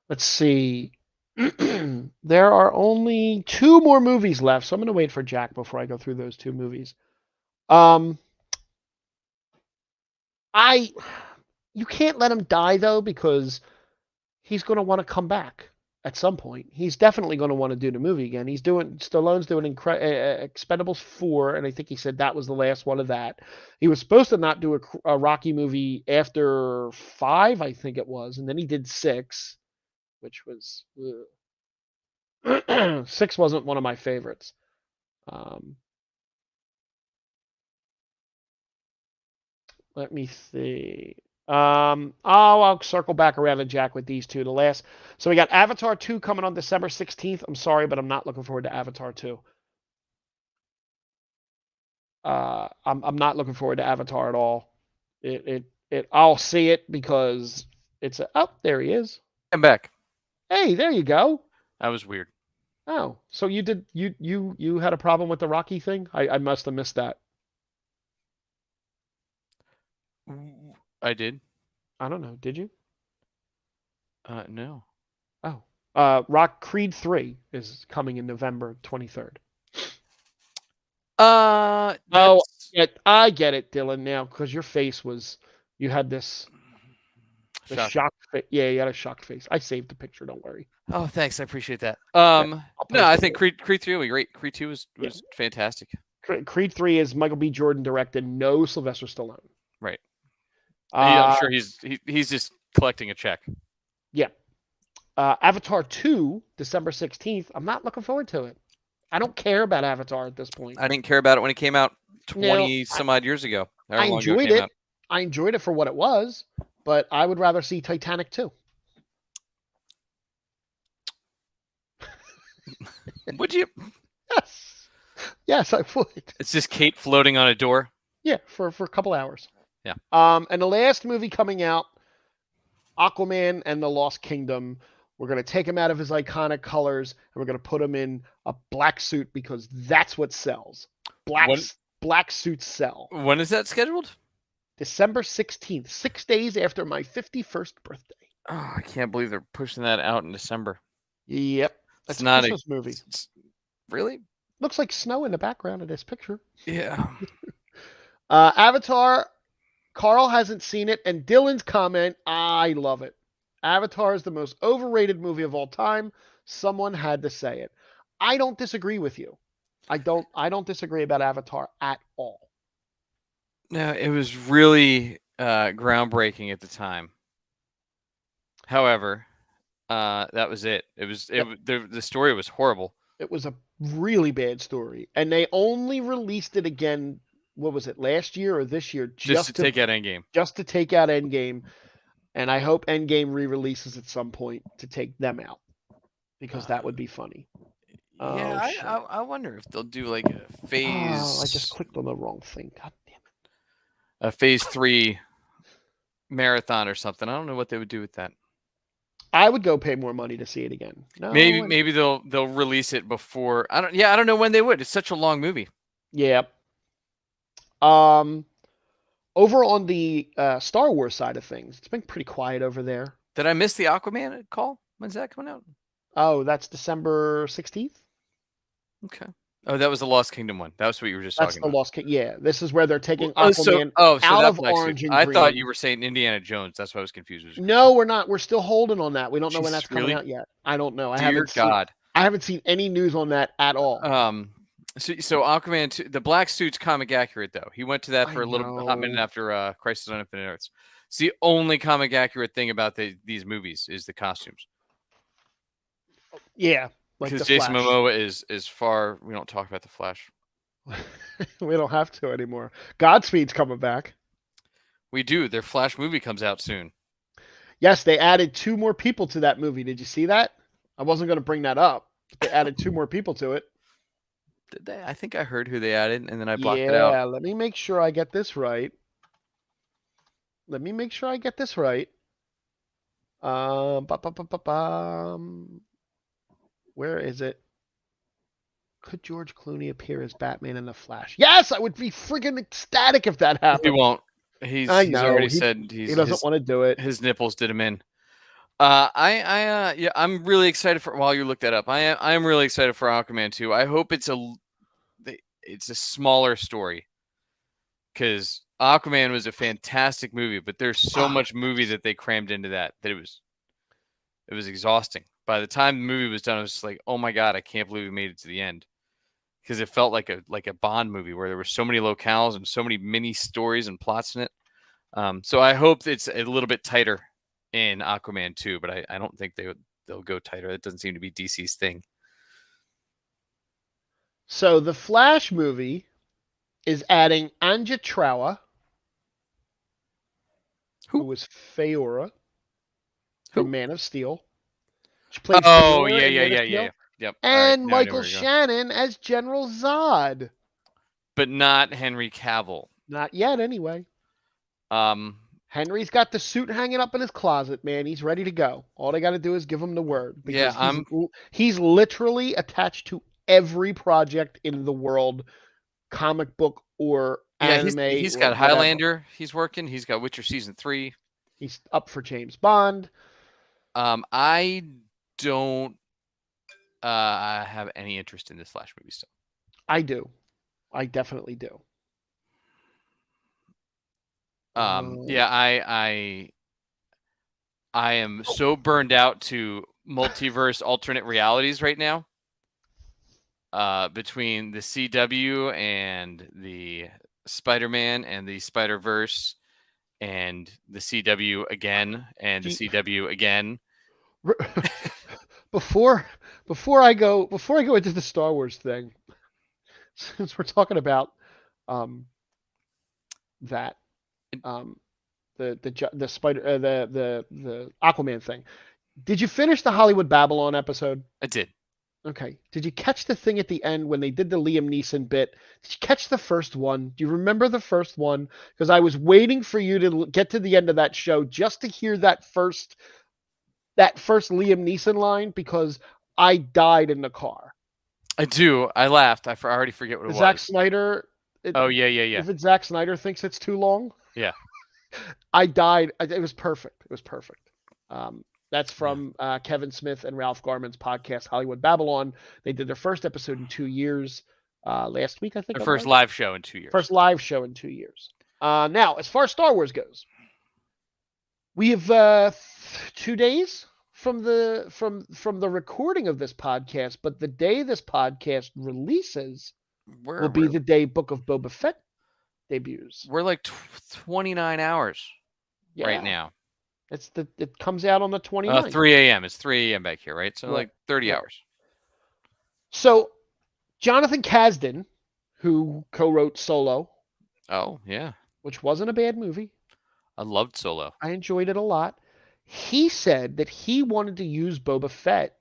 Let's see. There are only 2 more movies left, so I'm going to wait for Jack before I go through those 2 movies. You can't let him die though, because he's going to want to come back at some point. He's definitely going to want to do the movie again. Stallone's doing Expendables 4, and I think he said that was the last one of that. He was supposed to not do a Rocky movie after 5, I think it was, and then he did 6, which was 6 wasn't one of my favorites. Let me see. I'll circle back around to Jack with these 2. So we got Avatar 2 coming on December 16th. I'm sorry, but I'm not looking forward to Avatar 2. I'm not looking forward to Avatar at all. I'll see it because there he is. I'm back. Hey, there you go. That was weird. Oh, so you had a problem with the Rocky thing? I must have missed that. I did. I don't know. Did you? No. Oh. Creed 3 is coming in November 23rd. Oh, I get it, Dylan, now, because your face was, you had this shock face. Yeah, you had a shocked face. I saved the picture, don't worry. Oh, thanks. I appreciate that. No, I think Creed 3 was great. Creed 2 was fantastic. Creed 3 is Michael B. Jordan directed, no Sylvester Stallone. Right. I'm sure he's just collecting a check. Yeah. Avatar 2, December 16th. I'm not looking forward to it. I don't care about Avatar at this point. I didn't care about it when it came out 20 some odd years ago. I enjoyed it. I enjoyed it for what it was, but I would rather see Titanic 2. Would you? Yes. Yes, I would. It's just Kate floating on a door. Yeah, for a couple hours. Yeah. And the last movie coming out, Aquaman and the Lost Kingdom. We're going to take him out of his iconic colors, and we're going to put him in a black suit because that's what sells. Black suits sell. When is that scheduled? December 16th, 6 days after my 51st birthday. Oh, I can't believe they're pushing that out in December. Yep. That's not a Christmas movie. Really? Looks like snow in the background of this picture. Yeah. Avatar, Carl hasn't seen it, and Dylan's comment, I love it. Avatar is the most overrated movie of all time. Someone had to say it. I don't disagree with you. I don't disagree about Avatar at all. No, it was really groundbreaking at the time. However, that was it. The story was horrible. It was a really bad story, and they only released it again. What was it, last year or this year? Just to take out Endgame. Just to take out Endgame, and I hope Endgame re-releases at some point to take them out, because that would be funny. Yeah, Oh shit! I wonder if they'll do like a Oh, I just clicked on the wrong thing. God damn it! a phase 3 marathon or something. I don't know what they would do with that. I would go pay more money to see it again. No, Maybe they'll release it before. I don't know when they would. It's such a long movie. Yeah. Over on the Star Wars side of things, it's been pretty quiet over there. Did I miss the Aquaman call? When's that coming out? Oh, that's December 16th. Okay. Oh, that was the Lost Kingdom one. That was what you were just That's talking the about. Lost King. Yeah, this is where they're taking Oh, Aquaman so out that of Black Orange Suit. and I Green. thought you were saying Indiana Jones. That's why I was confused. No, we're not. We're still holding on that. We don't know when Jesus, that's coming really? out yet. I don't know. Dear God. I haven't seen any news on that at all. So Aquaman 2, the black suit's comic accurate though. He went to that for a hot minute after Crisis on Infinite Earths. It's the only comic accurate thing about these movies is the costumes. Yeah, like because Jason Momoa is far. We don't talk about the Flash. We don't have to anymore. Godspeed's coming back. We do. Their Flash movie comes out soon. Yes, they added 2 more people to that movie. Did you see that? I wasn't going to bring that up. They added 2 more people to it. Did they? I think I heard who they added, and then I blocked it out. Yeah, let me make sure I get this right. Where is it? Could George Clooney appear as Batman in The Flash? Yes, I would be freaking ecstatic if that happened. He won't. He's already said he doesn't want to do it. His nipples did him in. I'm really excited for. While you look that up, I am really excited for Aquaman 2. I hope it's a smaller story, because Aquaman was a fantastic movie, but there's so much movie that they crammed into that it was exhausting. By the time the movie was done, I was just like, oh my God, I can't believe we made it to the end. Because it felt like a Bond movie where there were so many locales and so many mini stories and plots in it. So I hope it's a little bit tighter in Aquaman 2, but I don't think they'll go tighter. That doesn't seem to be DC's thing. So the Flash movie is adding Anja Trower, who was Feora from Man of Steel. She played yeah. Yep. And right, Michael Shannon as General Zod. But not Henry Cavill. Not yet, anyway. Henry's got the suit hanging up in his closet, man. He's ready to go. All they got to do is give him the word. Because he's literally attached to every project in the world, comic book or anime. He's got Highlander. He's working. He's got Witcher Season 3. He's up for James Bond. I don't have any interest in this Flash movie still. I do. I definitely do. I am so burned out to multiverse alternate realities right now. Between the CW and the Spider-Man and the Spider-Verse and the CW again and the CW again. Before I go into the Star Wars thing, since we're talking about that the spider the Aquaman thing, did you finish the Hollywood Babylon episode? I did. Okay. Did you catch the thing at the end when they did the Liam Neeson bit? Did you catch the first one? Do you remember the first one? Because I was waiting for you to get to the end of that show just to hear that first Liam Neeson line, because I died in the car. I do. I laughed. I already forget what it was. Zack Snyder. Yeah. If it's Zack Snyder thinks it's too long. Yeah. I died. It was perfect. That's from Kevin Smith and Ralph Garman's podcast, Hollywood Babylon. They did their first episode in 2 years last week, I think. Their first live show in 2 years. First live show in 2 years. Now, as far as Star Wars goes, we have 2 days from the recording of this podcast, but the day this podcast releases will be the day Book of Boba Fett debuts. We're like 29 hours right now. It comes out on the 29th. 3 a.m. It's 3 a.m. back here, right? So like 30 hours. So Jonathan Kasdan, who co-wrote Solo, Oh yeah, which wasn't a bad movie, I loved Solo. I enjoyed it a lot. He said that he wanted to use Boba Fett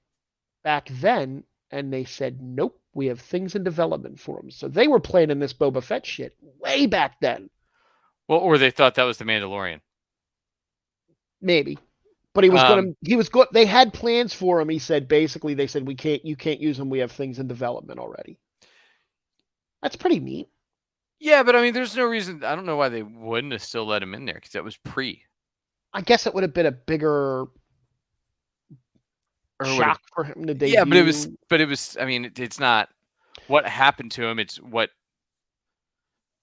back then, and they said, nope, we have things in development for him. So they were planning this Boba Fett shit way back then. Well, or they thought that was the Mandalorian. Maybe. But he was good. They had plans for him. He said, basically, they said, you can't use him. We have things in development already. That's pretty neat. Yeah, but I mean, there's no reason. I don't know why they wouldn't have still let him in there because that was pre. I guess it would have been a bigger shock for him to debut. Yeah, but it was. I mean, it's not what happened to him. It's what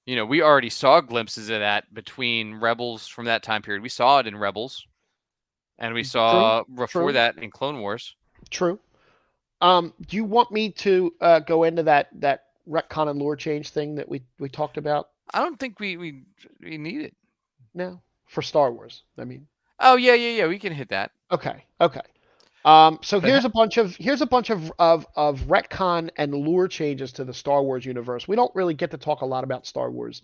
we already saw glimpses of that between Rebels from that time period. We saw it in Rebels, and we saw before that in Clone Wars. True. Do you want me to go into that retcon and lore change thing that we talked about? I don't think we need it. No, for Star Wars. I mean. Oh yeah. We can hit that. Okay. So here's a bunch of retcon and lore changes to the Star Wars universe. We don't really get to talk a lot about Star Wars,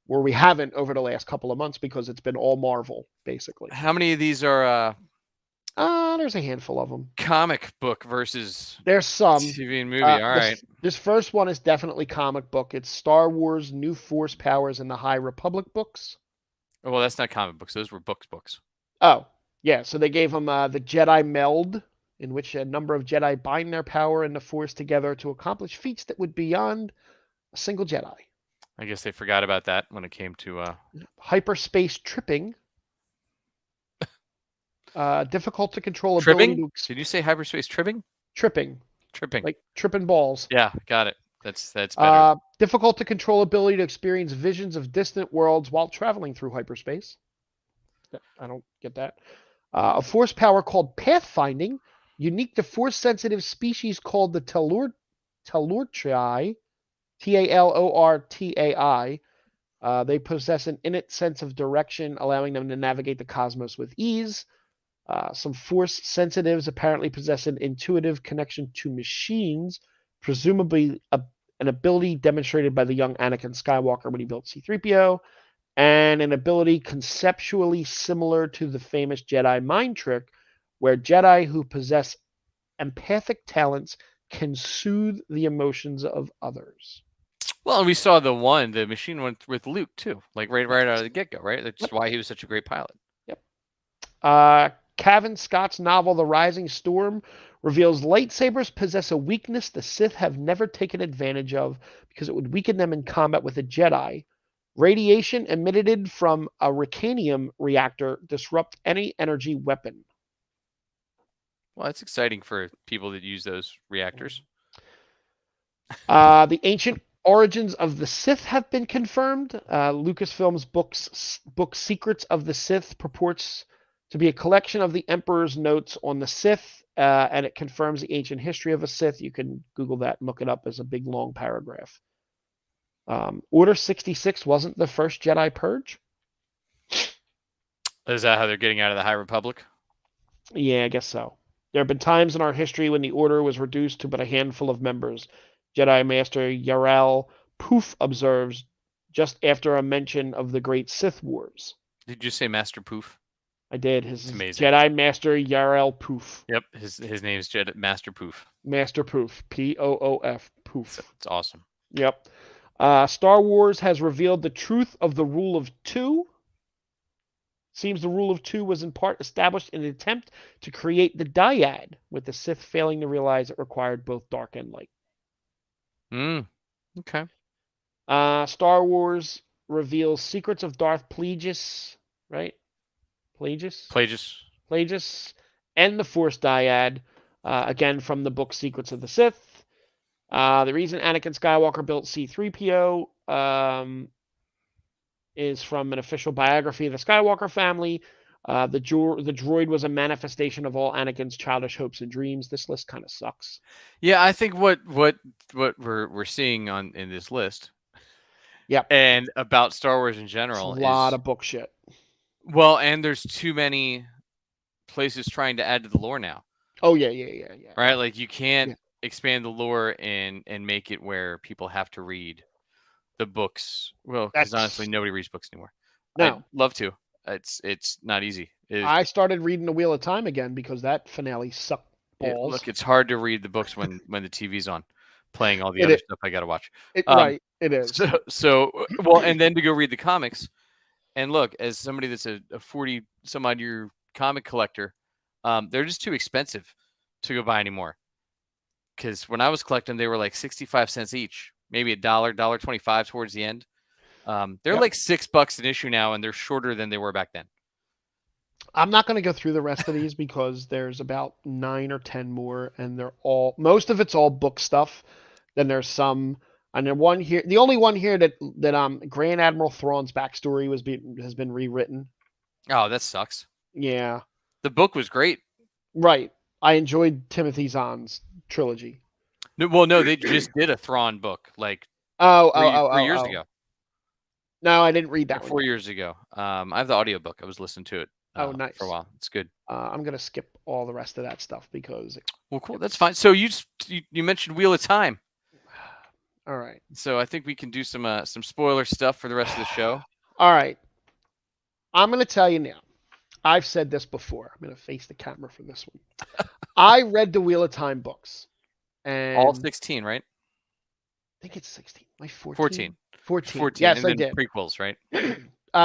or we haven't over the last couple of months because it's been all Marvel basically. How many of these are? There's a handful of them. Comic book versus. There's some TV and movie. All right. This first one is definitely comic book. It's Star Wars: New Force Powers and the High Republic books. Oh, well, that's not comic books. Those were books. Oh. Yeah, so they gave them the Jedi Meld, in which a number of Jedi bind their power and the Force together to accomplish feats that would be beyond a single Jedi. I guess they forgot about that when it came to hyperspace tripping. Difficult to control tripping? ability to. Did you say hyperspace tripping? Tripping. Like tripping balls. Yeah, got it. That's better. Difficult to control ability to experience visions of distant worlds while traveling through hyperspace. I don't get that. A force power called pathfinding, unique to force-sensitive species called the Talortai, Talortai. They possess an innate sense of direction, allowing them to navigate the cosmos with ease. Some force sensitives apparently possess an intuitive connection to machines, presumably an ability demonstrated by the young Anakin Skywalker when he built C-3PO. And an ability conceptually similar to the famous Jedi mind trick, where Jedi who possess empathic talents can soothe the emotions of others. Well, and we saw the machine one with Luke too, like right out of the get-go, right? That's why he was such a great pilot. Yep. Cavan Scott's novel The Rising Storm reveals lightsabers possess a weakness the Sith have never taken advantage of because it would weaken them in combat with a Jedi. Radiation emitted from a Ricanium reactor disrupt any energy weapon. Well, that's exciting for people that use those reactors. The ancient origins of the Sith have been confirmed. Lucasfilm's book Secrets of the Sith purports to be a collection of the Emperor's notes on the Sith, and it confirms the ancient history of a Sith. You can Google that and look it up as a big, long paragraph. Order 66 wasn't the first Jedi purge. Is that how they're getting out of the High Republic? Yeah, I guess so. There have been times in our history when the Order was reduced to but a handful of members. Jedi Master Yarel Poof observes just after a mention of the Great Sith Wars. Did you say Master Poof? I did. His Jedi Master Yarel Poof. Yep, his name is Master Poof. Master Poof. Poof. Poof. It's awesome. Yep. Star Wars has revealed the truth of the Rule of Two. Seems the Rule of Two was in part established in an attempt to create the dyad, with the Sith failing to realize it required both dark and light. Okay. Star Wars reveals secrets of Darth Plagueis, right? Plagueis, and the Force dyad, again from the book Secrets of the Sith. The reason Anakin Skywalker built C-3PO is from an official biography of the Skywalker family. The droid was a manifestation of all Anakin's childish hopes and dreams. This list kind of sucks. Yeah, I think what we're seeing in this list, and about Star Wars in general, it's a lot of book shit. Well, and there's too many places trying to add to the lore now. Oh yeah. Right, like you can't expand the lore and make it where people have to read the books. Well, because honestly, nobody reads books anymore. I'd No. love to. It's not easy. I started reading The Wheel of Time again because that finale sucked balls. Look, it's hard to read the books when the TV's on, playing all the It other is. stuff I got to watch. Right, it is. So well, and then to go read the comics. And look, as somebody that's a 40 some odd year comic collector, they're just too expensive to go buy anymore. Because when I was collecting, they were like 65 cents each, maybe $1.25 towards the end. They're like $6 an issue now, and they're shorter than they were back then. I'm not going to go through the rest of these because there's about 9 or 10 more, and most of it's all book stuff. Then there's some, and then one here. The only one here that Grand Admiral Thrawn's backstory has been rewritten. Oh, that sucks. Yeah, the book was great. Right, I enjoyed Timothy Zahn's trilogy. No, they just did a Thrawn book like 3 years ago. No, I didn't read that like 4 years ago. I have the audiobook. I was listening to it. Nice. For a while. It's good. I'm gonna skip all the rest of that stuff because. Well, cool. That's fine. So you mentioned Wheel of Time. All right. So I think we can do some spoiler stuff for the rest of the show. All right. I'm gonna tell you now. I've said this before. I'm gonna face the camera for this one. I read the Wheel of Time books, and all 16, right? I think it's 16. Like 14. 14. Yes, and I did. Prequels, right?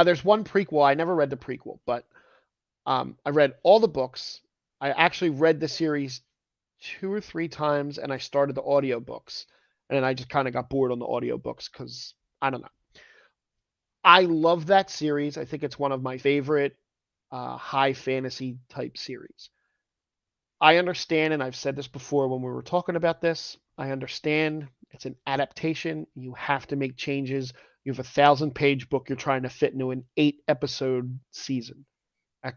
There's one prequel. I never read the prequel, but I read all the books. I actually read the series 2 or 3 times, and I started the audiobooks. And then I just kind of got bored on the audiobooks because, I don't know. I love that series. I think it's one of my favorite high fantasy type series. I understand, and I've said this before when we were talking about this, I understand it's an adaptation. You have to make changes. You have a 1,000-page book you're trying to fit into an 8-episode season.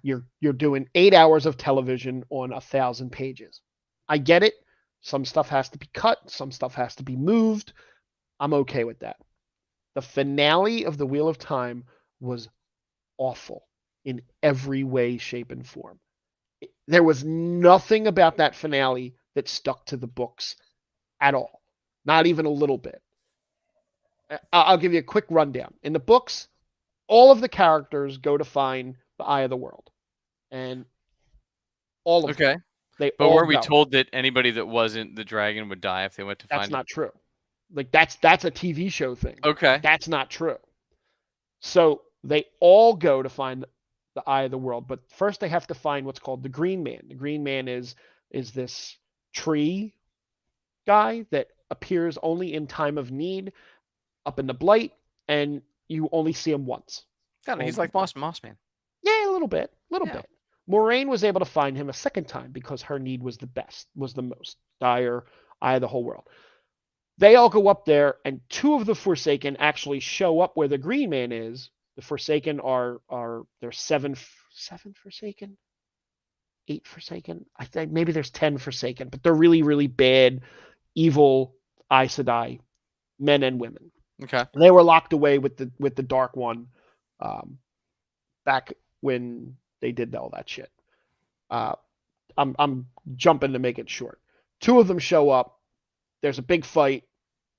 You're doing 8 hours of television on 1,000 pages. I get it. Some stuff has to be cut. Some stuff has to be moved. I'm okay with that. The finale of The Wheel of Time was awful in every way, shape, and form. There was nothing about that finale that stuck to the books at all. Not even a little bit. I'll give you a quick rundown. In the books, all of the characters go to find the Eye of the World. And all of them. But were we told that anybody that wasn't the dragon would die if they went to find it? That's not true. Like that's a TV show thing. Okay. That's not true. So they all go to find the Eye of the World, but first they have to find what's called the Green Man. The Green Man is this tree guy that appears only in time of need up in the Blight, and you only see him once. He's like Moss Man. Yeah, a little bit. Moraine was able to find him a second time because her need was the most dire Eye of the whole world. They all go up there, and 2 of the Forsaken actually show up where the Green Man is. The Forsaken there's 7 Forsaken, 8 Forsaken. I think maybe there's 10 Forsaken, but they're really, really bad, evil Aes Sedai men and women. Okay. They were locked away with the Dark One, back when they did all that shit. I'm jumping to make it short. 2 of them show up. There's a big fight.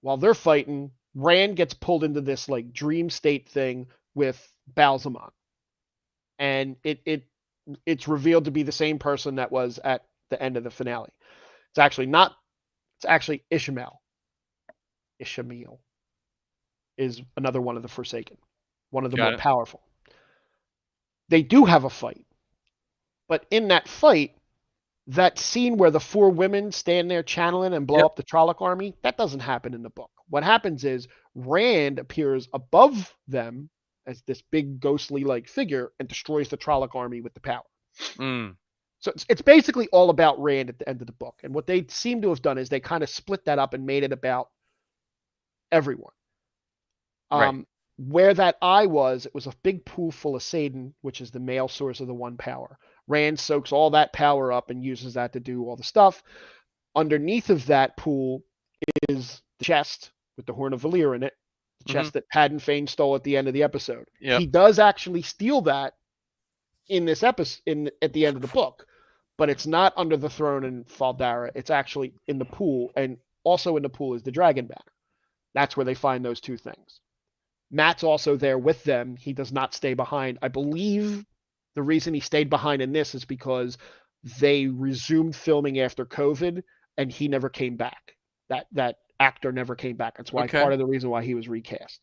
While they're fighting, Rand gets pulled into this like dream state thing with Balsamon, and it's revealed to be the same person that was at the end of the finale. It's actually not. It's actually Ishmael. Ishmael is another one of the Forsaken, one of the more powerful. They do have a fight, but in that fight, that scene where the 4 women stand there channeling and blow up the Trolloc army, that doesn't happen in the book. What happens is Rand appears above them as this big ghostly like figure and destroys the Trolloc army with the power. So it's basically all about Rand at the end of the book. And what they seem to have done is they kind of split that up and made it about everyone. Where that eye was, it was a big pool full of Satan, which is the male source of the one power. Rand soaks all that power up and uses that to do all the stuff. Underneath of that pool is the chest with the Horn of Valyr in it, the chest that Padden Fane stole at the end of the episode. He does actually steal that in this episode, at the end of the book, but it's not under the throne in Faldara. It's actually in the pool, and also in the pool is the dragon banner. That's where they find those two things. Matt's also there with them. He does not stay behind. I believe the reason he stayed behind in this is because they resumed filming after COVID, and he never came back. That actor never came back. That's why Okay. part of the reason why he was recast.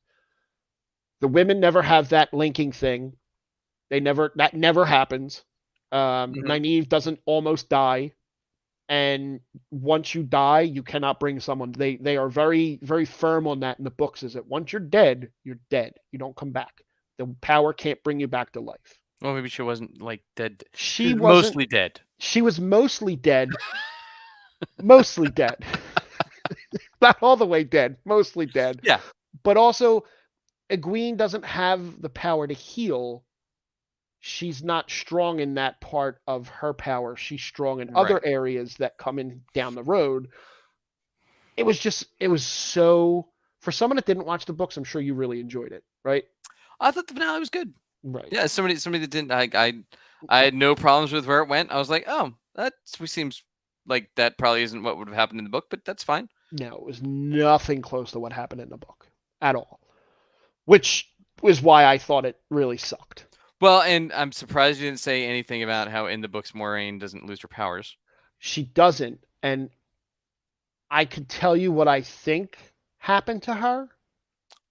The women never have that linking thing. That never happens. Mhm. Nynaeve doesn't almost die, and once you die, you cannot bring someone. They are very very firm on that in the books. Is that once you're dead, you're dead. You don't come back. The power can't bring you back to life. Well, maybe she wasn't like dead. She She was wasn't. mostly dead. She was mostly dead. Mostly dead. Not all the way dead. Mostly dead. Yeah. But also, Egwene doesn't have the power to heal. She's not strong in that part of her power. She's strong in other Right. areas that come in down the road. It was so, for someone that didn't watch the books, I'm sure you really enjoyed it, right? I thought the finale was good. Right. Yeah, somebody that didn't. I had no problems with where it went. I was like, oh, that seems like that probably isn't what would have happened in the book, but that's fine. No, it was nothing close to what happened in the book at all, which was why I thought it really sucked. Well, and I'm surprised you didn't say anything about how in the books Moraine doesn't lose her powers. She doesn't, and I could tell you what I think happened to her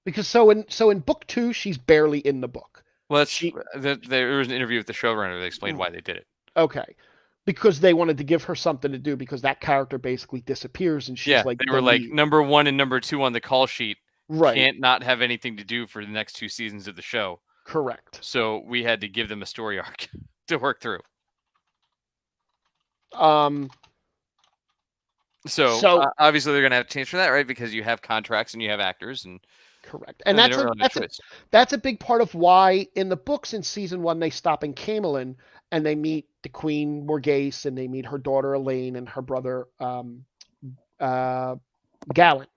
because so in book 2 she's barely in the book. Well, She there was an interview with the showrunner that explained why they did it. okay. Because they wanted to give her something to do because that character basically disappears and she's Yeah, like they the were like lead. number 1 and number 2 on the call sheet Right. can't not have anything to do for the next 2 seasons of the show. Correct. So we had to give them a story arc to work through. Um So so obviously they're gonna have to change for that, right? Because you have contracts and you have actors, and correct. And they that's don't a really have a that's a choice. that's a big part of why in the books in season 1 they stop in Camelin and they meet the Queen Morghese and they meet her daughter Elaine and her brother uh Gallant.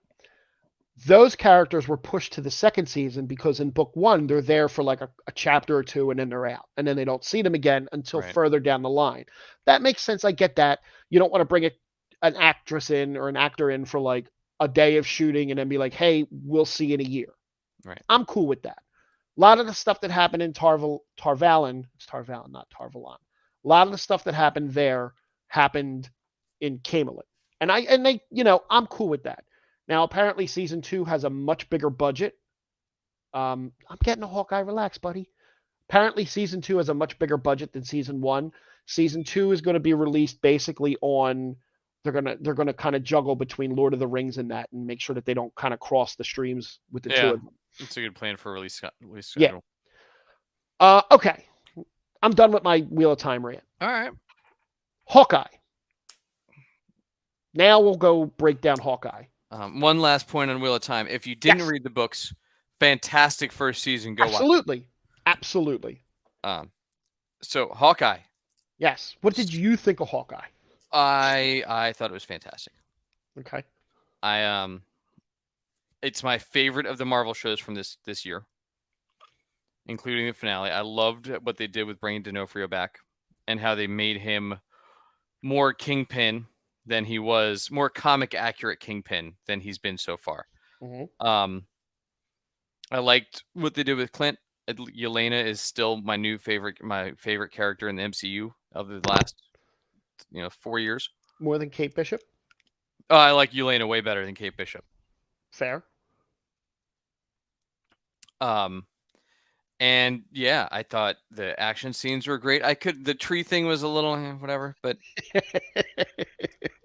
Those characters were pushed to the second season because in book 1 they're there for like a chapter or two and then they're out and then they don't see them again until Right. further down the line. That makes sense. I get that. You don't want to bring an actress in or an actor in for like a day of shooting and then be like, hey, we'll see you in a year. Right. I'm cool with that. A lot of the stuff that happened in Tarvalon, it's Tarvalon, not Tarvalon. A lot of the stuff that happened there happened in Camelot. And they, I'm cool with that. Now apparently season 2 has a much bigger budget. I'm getting a Hawkeye, relax, buddy. Apparently season 2 has a much bigger budget than season 1. Season 2 is going to be released basically on they're gonna kind of juggle between Lord of the Rings and that and make sure that they don't kind of cross the streams with the two Yeah, of them. it's a good plan for release Yeah. schedule. Okay. I'm done with my Wheel of Time rant. All right. Hawkeye. Now we'll go break down Hawkeye. One last point on Wheel of Time. If you didn't Yes. read the books, fantastic first season. Go watch. Absolutely. Absolutely. So Hawkeye. Yes. What did you think of Hawkeye? I thought it was fantastic. Okay. It's my favorite of the Marvel shows from this year, including the finale. I loved what they did with bringing D'Onofrio back and how they made him more Kingpin than he was, more comic accurate Kingpin than he's been so far. Mm-hmm. I liked what they did with Clint. Yelena is still my favorite character in the MCU of the last 4 years. More than Kate Bishop? Oh, I like Yelena way better than Kate Bishop. Fair. And yeah, I thought the action scenes were great. The tree thing was a little whatever, but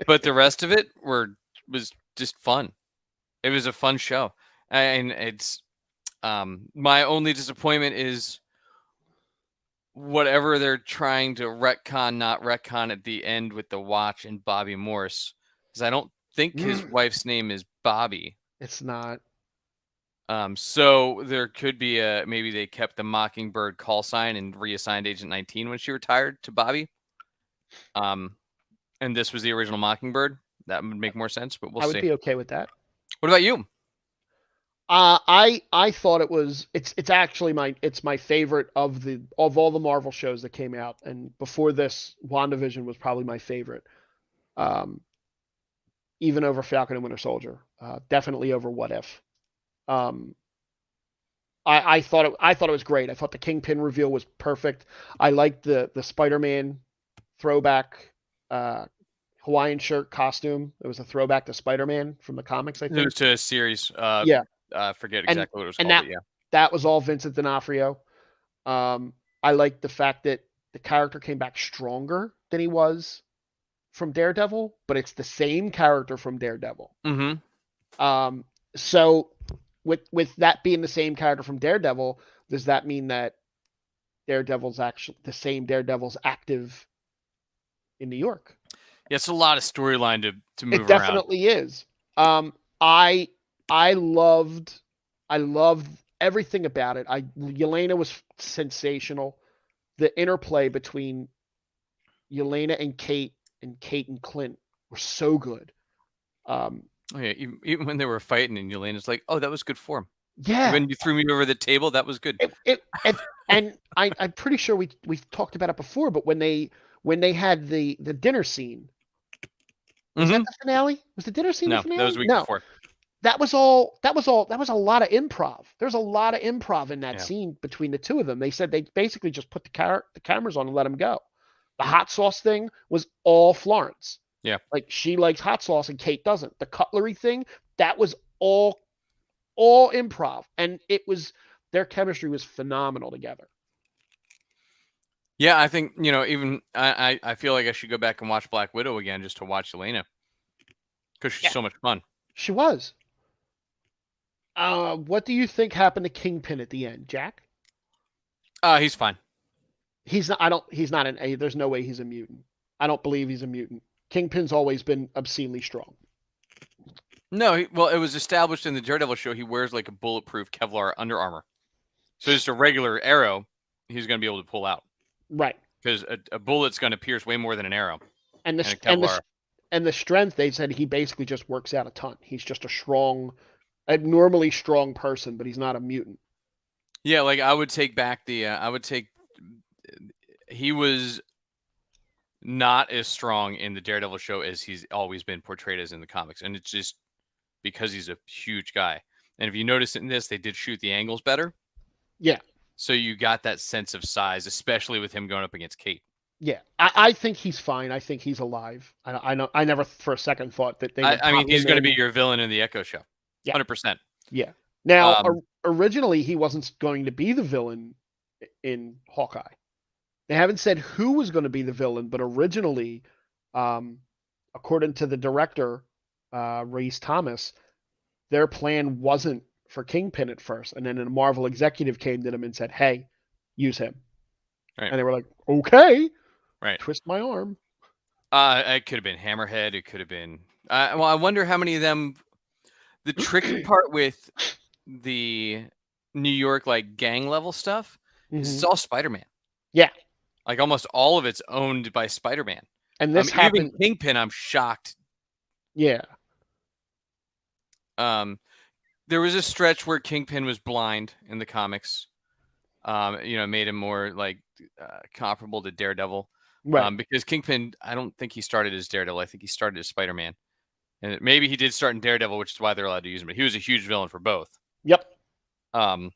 but the rest of it was just fun. It was a fun show, and it's my only disappointment is whatever they're trying to not retcon at the end with the Watch and Bobby Morse, because I don't think his wife's name is Bobby. It's not. So there could be maybe they kept the Mockingbird call sign and reassigned Agent 19 when she retired to Bobby. And this was the original Mockingbird. That would make more sense, but we'll see. I would be okay with that. What about you? I thought it's actually my favorite of all the Marvel shows that came out, and before this, WandaVision was probably my favorite. Um, even over Falcon and Winter Soldier, definitely over What If. Um, I thought it was great. I thought the Kingpin reveal was perfect. I liked the Spider-Man throwback uh, Hawaiian shirt costume. It was a throwback to Spider-Man from the comics, I It was think. to a series. Yeah, I forget and exactly what it was and called, but yeah. that was all Vincent D'Onofrio. I liked the fact that the character came back stronger than he was from Daredevil, but it's the same character from Daredevil. Mm-hmm. So with that being the same character from Daredevil, does that mean that Daredevil's actually the same Daredevil's active in New York? Yeah, it's a lot of storyline to move It around. definitely is. Um, I I loved I loved everything about it. Yelena was sensational. The interplay between Yelena and Kate and Clint were so good. Um, Oh yeah, even when they were fighting and Yelena's like, "Oh, that was good form." yeah, When you threw me over the table, that was good. it and I'm pretty sure we talked about it before, but when they had the dinner scene, was that Mm-hmm. the finale? Was the dinner scene the No, that was finale? a week No, before. that was a lot of improv. There's a lot of improv in that Yeah. scene between the two of them. They said they basically just put the cameras on and let them go. The hot sauce thing was all Florence. Yeah. Like she likes hot sauce and Kate doesn't. The cutlery thing, that was all improv. And it was their chemistry was phenomenal together. Yeah, I think, even I feel like I should go back and watch Black Widow again just to watch Yelena because she's Yeah, so much fun. she was. What do you think happened to Kingpin at the end, Jack? He's fine. He's not. I don't. He's not an A. There's no way he's a mutant. I don't believe he's a mutant. Kingpin's always been obscenely strong. No, well, it was established in the Daredevil show. He wears like a bulletproof Kevlar Under Armour, so just a regular arrow, he's going to be able to pull out Right. because a bullet's going to pierce way more than an arrow, And and the a and Kevlar. the and the strength. They said he basically just works out a ton. He's just a strong, abnormally strong person, but he's not a mutant. Yeah, like I would take back the. I would take. He was not as strong in the Daredevil show as he's always been portrayed as in the comics, and it's just because he's a huge guy. And if you notice in this, they did shoot the angles better. Yeah. So you got that sense of size, especially with him going up against Kate. Yeah. I think he's fine. I think he's alive. I know. I never for a second thought that they would I mean, pop he's him going to be in. your villain in the Echo show, Yeah. 100%. Yeah. Now, Um, originally he wasn't going to be the villain in Hawkeye. They haven't said who was going to be the villain, but originally, um, according to the director, Rhys Thomas, their plan wasn't for Kingpin at first, and then a Marvel executive came to them and said, "Hey, use him," right, and they were like, "Okay." right. Twist my arm. It could have been Hammerhead. It could have been. Well, I wonder how many of them. The tricky part with the New York like gang level stuff is it's Mm-hmm. all Spider-Man. Yeah, Like almost all of it's owned by Spider-Man. and this Even happened. Kingpin, I'm shocked. Yeah, Um, there was a stretch where Kingpin was blind in the comics. Made him more like comparable to Daredevil. right. Because Kingpin, I don't think he started as Daredevil. I think he started as Spider-Man. And maybe he did start in Daredevil, which is why they're allowed to use him. But he was a huge villain for both. Yep. Um,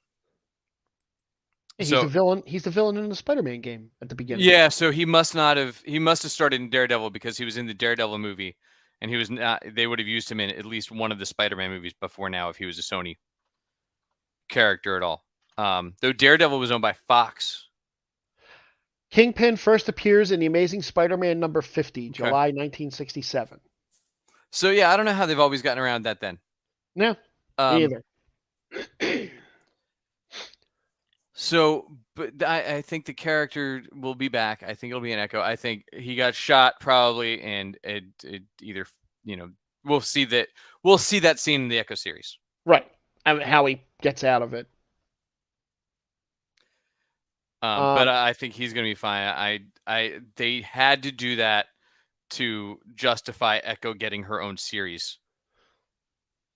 He's a so villain. He's the villain in the Spider-Man game at the beginning. yeah, so he must not have. He must have started in Daredevil because he was in the Daredevil movie, and he was not. They would have used him in at least one of the Spider-Man movies before now if he was a Sony character at all. Though Daredevil was owned by Fox. Kingpin first appears in The Amazing Spider-Man number 50, Okay. July 1967. So yeah, I don't know how they've always gotten around that then. No, me Um, either. So, but I think the character will be back. I think it'll be an Echo. I think he got shot probably, and it either we'll see that scene in the Echo series. Right. I mean, how he gets out of it. But I think he's gonna be fine. They had to do that to justify Echo getting her own series.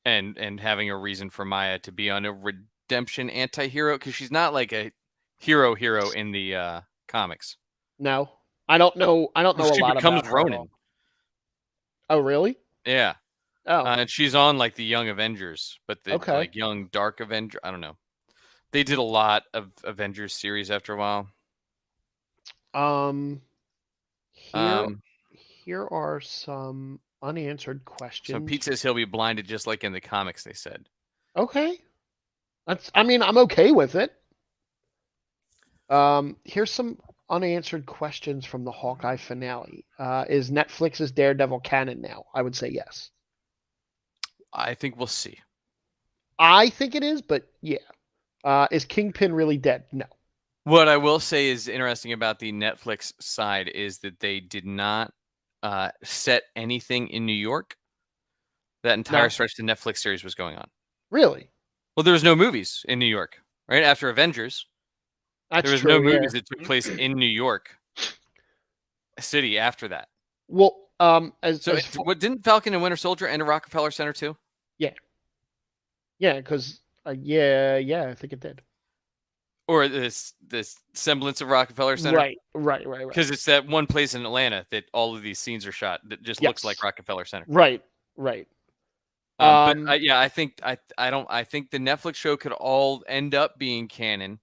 and having a reason for Maya to be on a redemption anti-hero, because she's not like a hero in the comics. No, I don't know. I don't know a She lot becomes about her at all. Ronin. Oh, really? Yeah. Oh, And she's on like the Young Avengers, but the okay. like Young Dark Avenger. I don't know. They did a lot of Avengers series after a while. Here, here are some unanswered So questions. Pete says he'll be blinded just like in the comics, they said. Okay, I mean, I'm okay with it. Here's some unanswered questions from the Hawkeye finale. Is Netflix's Daredevil canon now? I would say yes. I think we'll see. I think it is, but yeah. Is Kingpin really dead? No. What I will say is interesting about the Netflix side is that they did not set anything in New York. That entire stretch the Netflix series was going on. Really? Well, there was no movies in New York, right? After Avengers, there was no movies that took place in New York City after that. Well, what didn't Falcon and Winter Soldier end at Rockefeller Center too? Yeah. Yeah, because I think it did. Or this semblance of Rockefeller Center. Right. Because it's that one place in Atlanta that all of these scenes are shot that just looks like Rockefeller Center. Right. But I think the Netflix show could all end up being canon.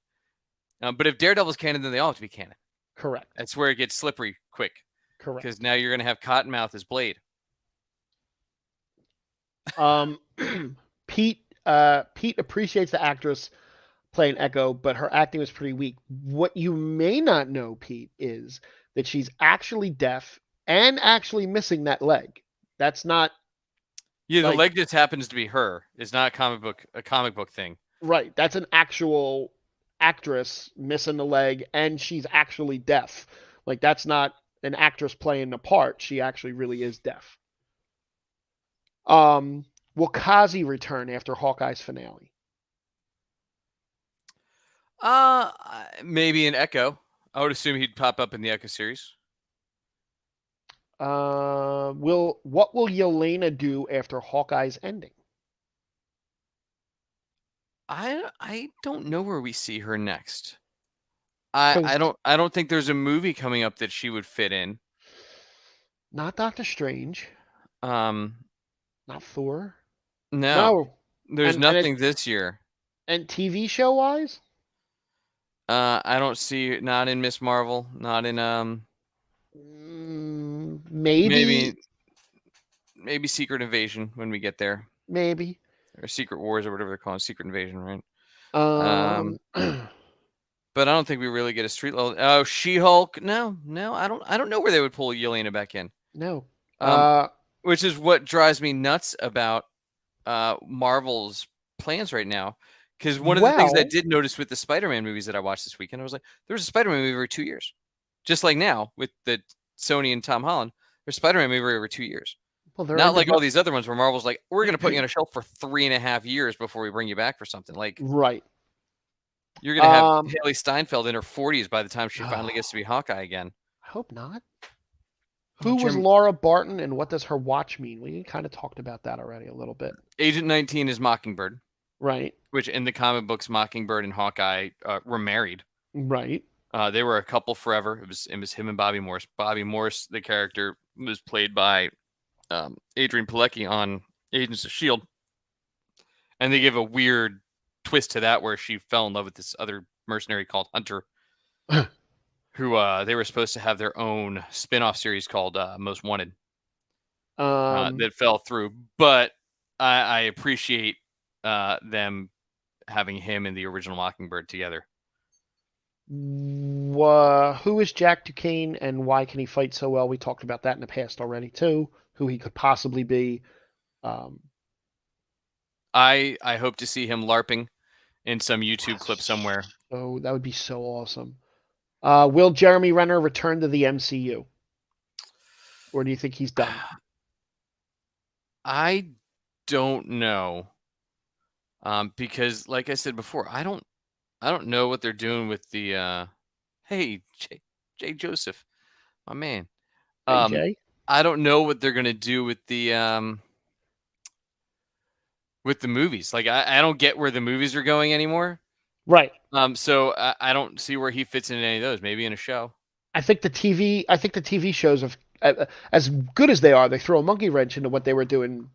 But if Daredevil's canon, then they all have to be canon. Correct. That's where it gets slippery quick. Correct. Because now you're going to have Cottonmouth as Blade. Pete appreciates the actress playing Echo, but her acting was pretty weak. What you may not know, Pete, is that she's actually deaf and actually missing that leg. That's not. Yeah, the leg just happens to be her. It's not a comic book thing. Right. That's an actual actress missing the leg, and she's actually deaf. Like, that's not an actress playing a part. She actually really is deaf. Will Kazi return after Hawkeye's finale? Maybe an Echo. I would assume he'd pop up in the Echo series. What will Yelena do after Hawkeye's ending? I don't know where we see her next. I don't think there's a movie coming up that she would fit in. Not Doctor Strange. Not Thor. No. There's nothing this year. And TV show wise? I don't see, not in Miss Marvel, not in maybe Secret Invasion when we get there. Maybe. Or Secret Wars or whatever they're calling, Secret Invasion, right? But I don't think we really get a street level. Oh, She-Hulk. No, I don't know where they would pull Yelena back in. No. Which is what drives me nuts about Marvel's plans right now. Because one of the things I did notice with the Spider-Man movies that I watched this weekend, I was like, there's a Spider-Man movie every 2 years. Just like now with the Sony and Tom Holland, there's a Spider-Man movie every 2 years. Well, not like all these other ones where Marvel's like, we're going to put you on a shelf for 3.5 years before we bring you back for something. Like, right. You're going to have Haley Steinfeld in her 40s by the time she finally gets to be Hawkeye again. I hope not. Who was Laura Barton, and what does her watch mean? We kind of talked about that already a little bit. Agent 19 is Mockingbird. Right. Which in the comic books, Mockingbird and Hawkeye were married. Right. They were a couple forever. It was him and Bobby Morse. Bobby Morse, the character, was played by Adrian Pilecki on Agents of S.H.I.E.L.D. And they gave a weird twist to that where she fell in love with this other mercenary called Hunter, who they were supposed to have their own spin-off series called Most Wanted that fell through. But I appreciate them having him and the original Mockingbird together. Who is Jack Duquesne and why can he fight so well? We talked about that in the past already too. Who he could possibly be. I hope to see him LARPing in some YouTube clip somewhere. Oh, that would be so awesome. Will Jeremy Renner return to the MCU? Or do you think he's done? I don't know. Because like I said before, I don't know what they're doing with the hey, Jay Joseph, my man. Hey, Jay. I don't know what they're gonna do with the with the movies. Like I don't get where the movies are going anymore. Right. So I don't see where he fits in any of those. Maybe in a show. I think the TV shows have, as good as they are, they throw a monkey wrench into what they were doing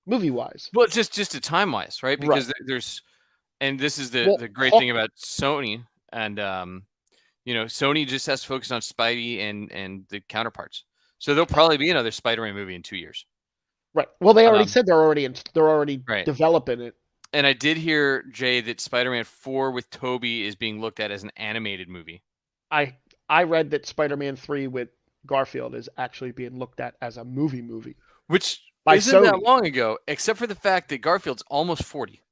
movie wise. Well, it's just a time wise, right? Right. Because there's, and this is the Well, the great thing about Sony, and Sony just has to focus on Spidey and the counterparts. So there'll probably be another Spider-Man movie in 2 years. right. Well, they already said they're already Right. developing it. And I did hear, Jay, that Spider-Man 4 with Tobey is being looked at as an animated movie. I read that Spider-Man 3 with Garfield is actually being looked at as a movie. Which by isn't Sony. That long ago, except for the fact that Garfield's almost 40.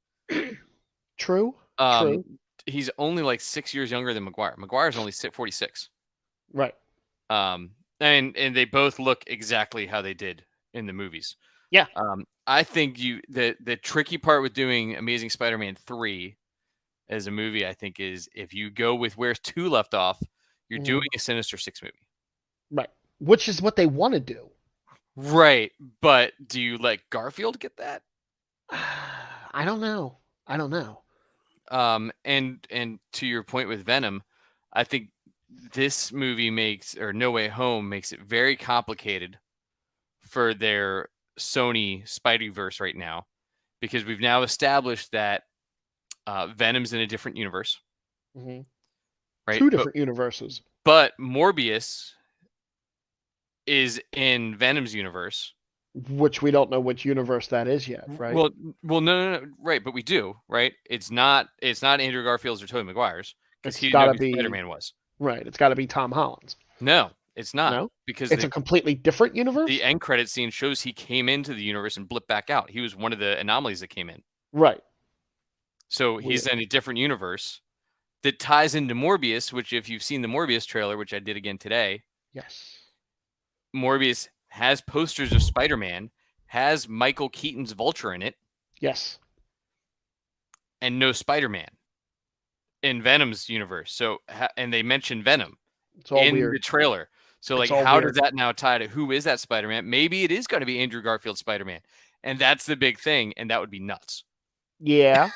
True. True. He's only like 6 years younger than Maguire. Maguire's only 46. Right. And they both look exactly how they did in the movies. Yeah. I think the tricky part with doing Amazing Spider-Man 3 as a movie, I think, is if you go with where 2 left off, you're doing a Sinister Six movie. Right. Which is what they want to do. Right. But do you let Garfield get that? I don't know. And to your point with Venom, I think this movie No Way Home makes it very complicated for their Sony Spideyverse right now, because we've now established that Venom's in a different universe. Mm-hmm. Right? 2 different universes. But Morbius is in Venom's universe, which we don't know which universe that is yet, right? Well, no, right, but we do, right? It's not Andrew Garfield's or Tobey Maguire's, because he didn't know who Spider-Man was. Right. It's got to be Tom Holland's. No, it's not. No? Because it's a completely different universe? The end credit scene shows he came into the universe and blipped back out. He was one of the anomalies that came in. Right. So he's in a different universe that ties into Morbius, which, if you've seen the Morbius trailer, which I did again today. Yes. Morbius has posters of Spider-Man, has Michael Keaton's Vulture in it. Yes. And no Spider-Man in Venom's universe. So, and they mentioned Venom in the trailer. So, how does that now tie to who is that Spider-Man? Maybe it is going to be Andrew Garfield's Spider-Man. And that's the big thing. And that would be nuts. Yeah.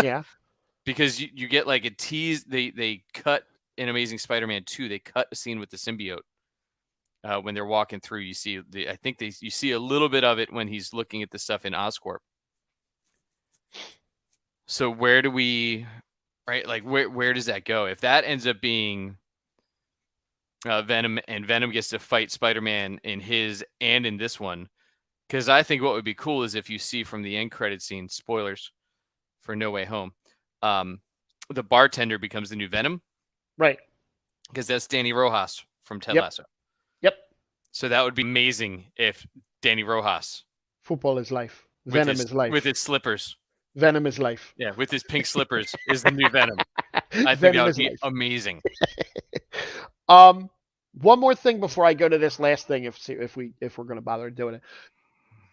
Yeah. Because you get like a tease. They cut in Amazing Spider-Man 2. They cut a scene with the symbiote. When they're walking through, you see you see a little bit of it when he's looking at the stuff in Oscorp. So where do we, right? Like where does that go? If that ends up being Venom, and Venom gets to fight Spider-Man in his and in this one, because I think what would be cool is if you see from the end credit scene, spoilers for No Way Home, the bartender becomes the new Venom, right? Because that's Danny Rojas from Ted Lasso. Yep. So that would be amazing if Danny Rojas. Football is life. Venom is life. With his slippers. Venom is life. Yeah, with his pink slippers is the new Venom. I think that would be amazing. One more thing before I go to this last thing, if we're going to bother doing it.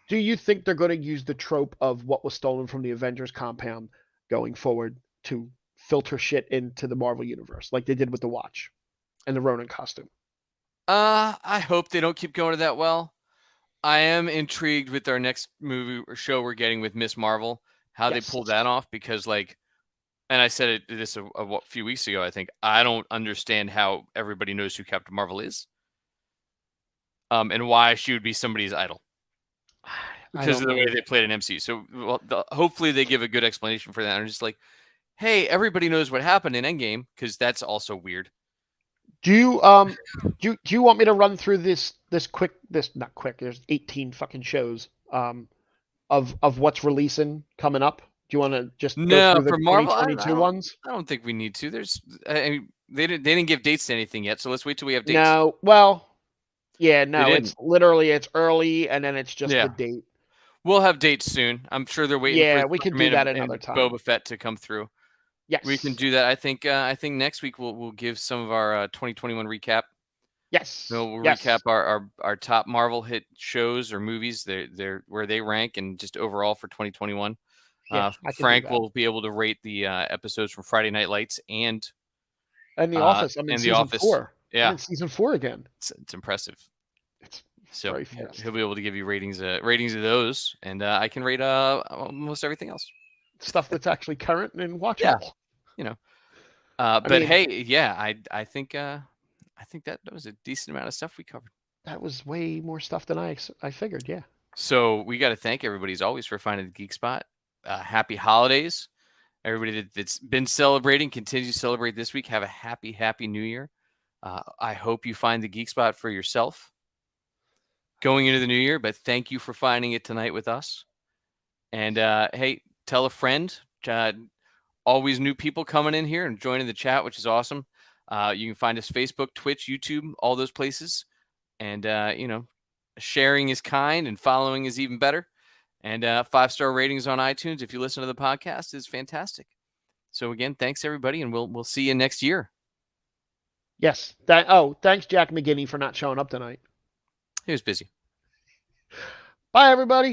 Do you think they're going to use the trope of what was stolen from the Avengers compound going forward to filter shit into the Marvel universe, like they did with the Watch and the Ronin costume? I hope they don't keep going to that well. I am intrigued with our next movie or show we're getting with Miss Marvel, how they pulled that off, because and I said this a few weeks ago, I think, I don't understand how everybody knows who Captain Marvel is. And why she would be somebody's idol. Because of the way they played an MCU. So hopefully they give a good explanation for that. And just like, hey, everybody knows what happened in Endgame, because that's also weird. Do you want me to run through this not quick? There's 18 fucking shows of what's releasing coming up. Do you want to just go through the Marvel 2022 ones? I don't think we need to. They didn't give dates to anything yet, so let's wait till we have dates. No, well, yeah, no, it's early, and then it's just the date. We'll have dates soon. I'm sure they're waiting. Yeah, we can do that another time. Boba Fett to come through. Yes, we can do that. I think next week we'll give some of our 2021 recap. Yes, we'll recap our top Marvel hit shows or movies. They're where they rank, and just overall for 2021. Yeah, Frank will be able to rate the episodes from Friday Night Lights and The Office. I'm in season 4. Yeah, I'm in season 4 again. It's impressive. It's So Very fast. he'll be able to give you ratings of those, and I can rate almost everything else. Stuff that's actually current and watchable. Yeah, you know. But hey, yeah, I think that was a decent amount of stuff we covered. That was way more stuff than I figured. Yeah. So we got to thank everybody as always for finding the Geek Spot. Happy holidays, everybody that's been celebrating. Continue to celebrate this week. Have a happy New Year. I hope you find the Geek Spot for yourself going into the new year. But thank you for finding it tonight with us. And hey, tell a friend. Always new people coming in here and joining the chat, which is awesome. You can find us Facebook, Twitch, YouTube, all those places. And, sharing is kind and following is even better. And 5-star ratings on iTunes if you listen to the podcast is fantastic. So again, thanks everybody, and we'll see you next year. Yes. Thanks Jack McGinney for not showing up tonight. He was busy. Bye everybody.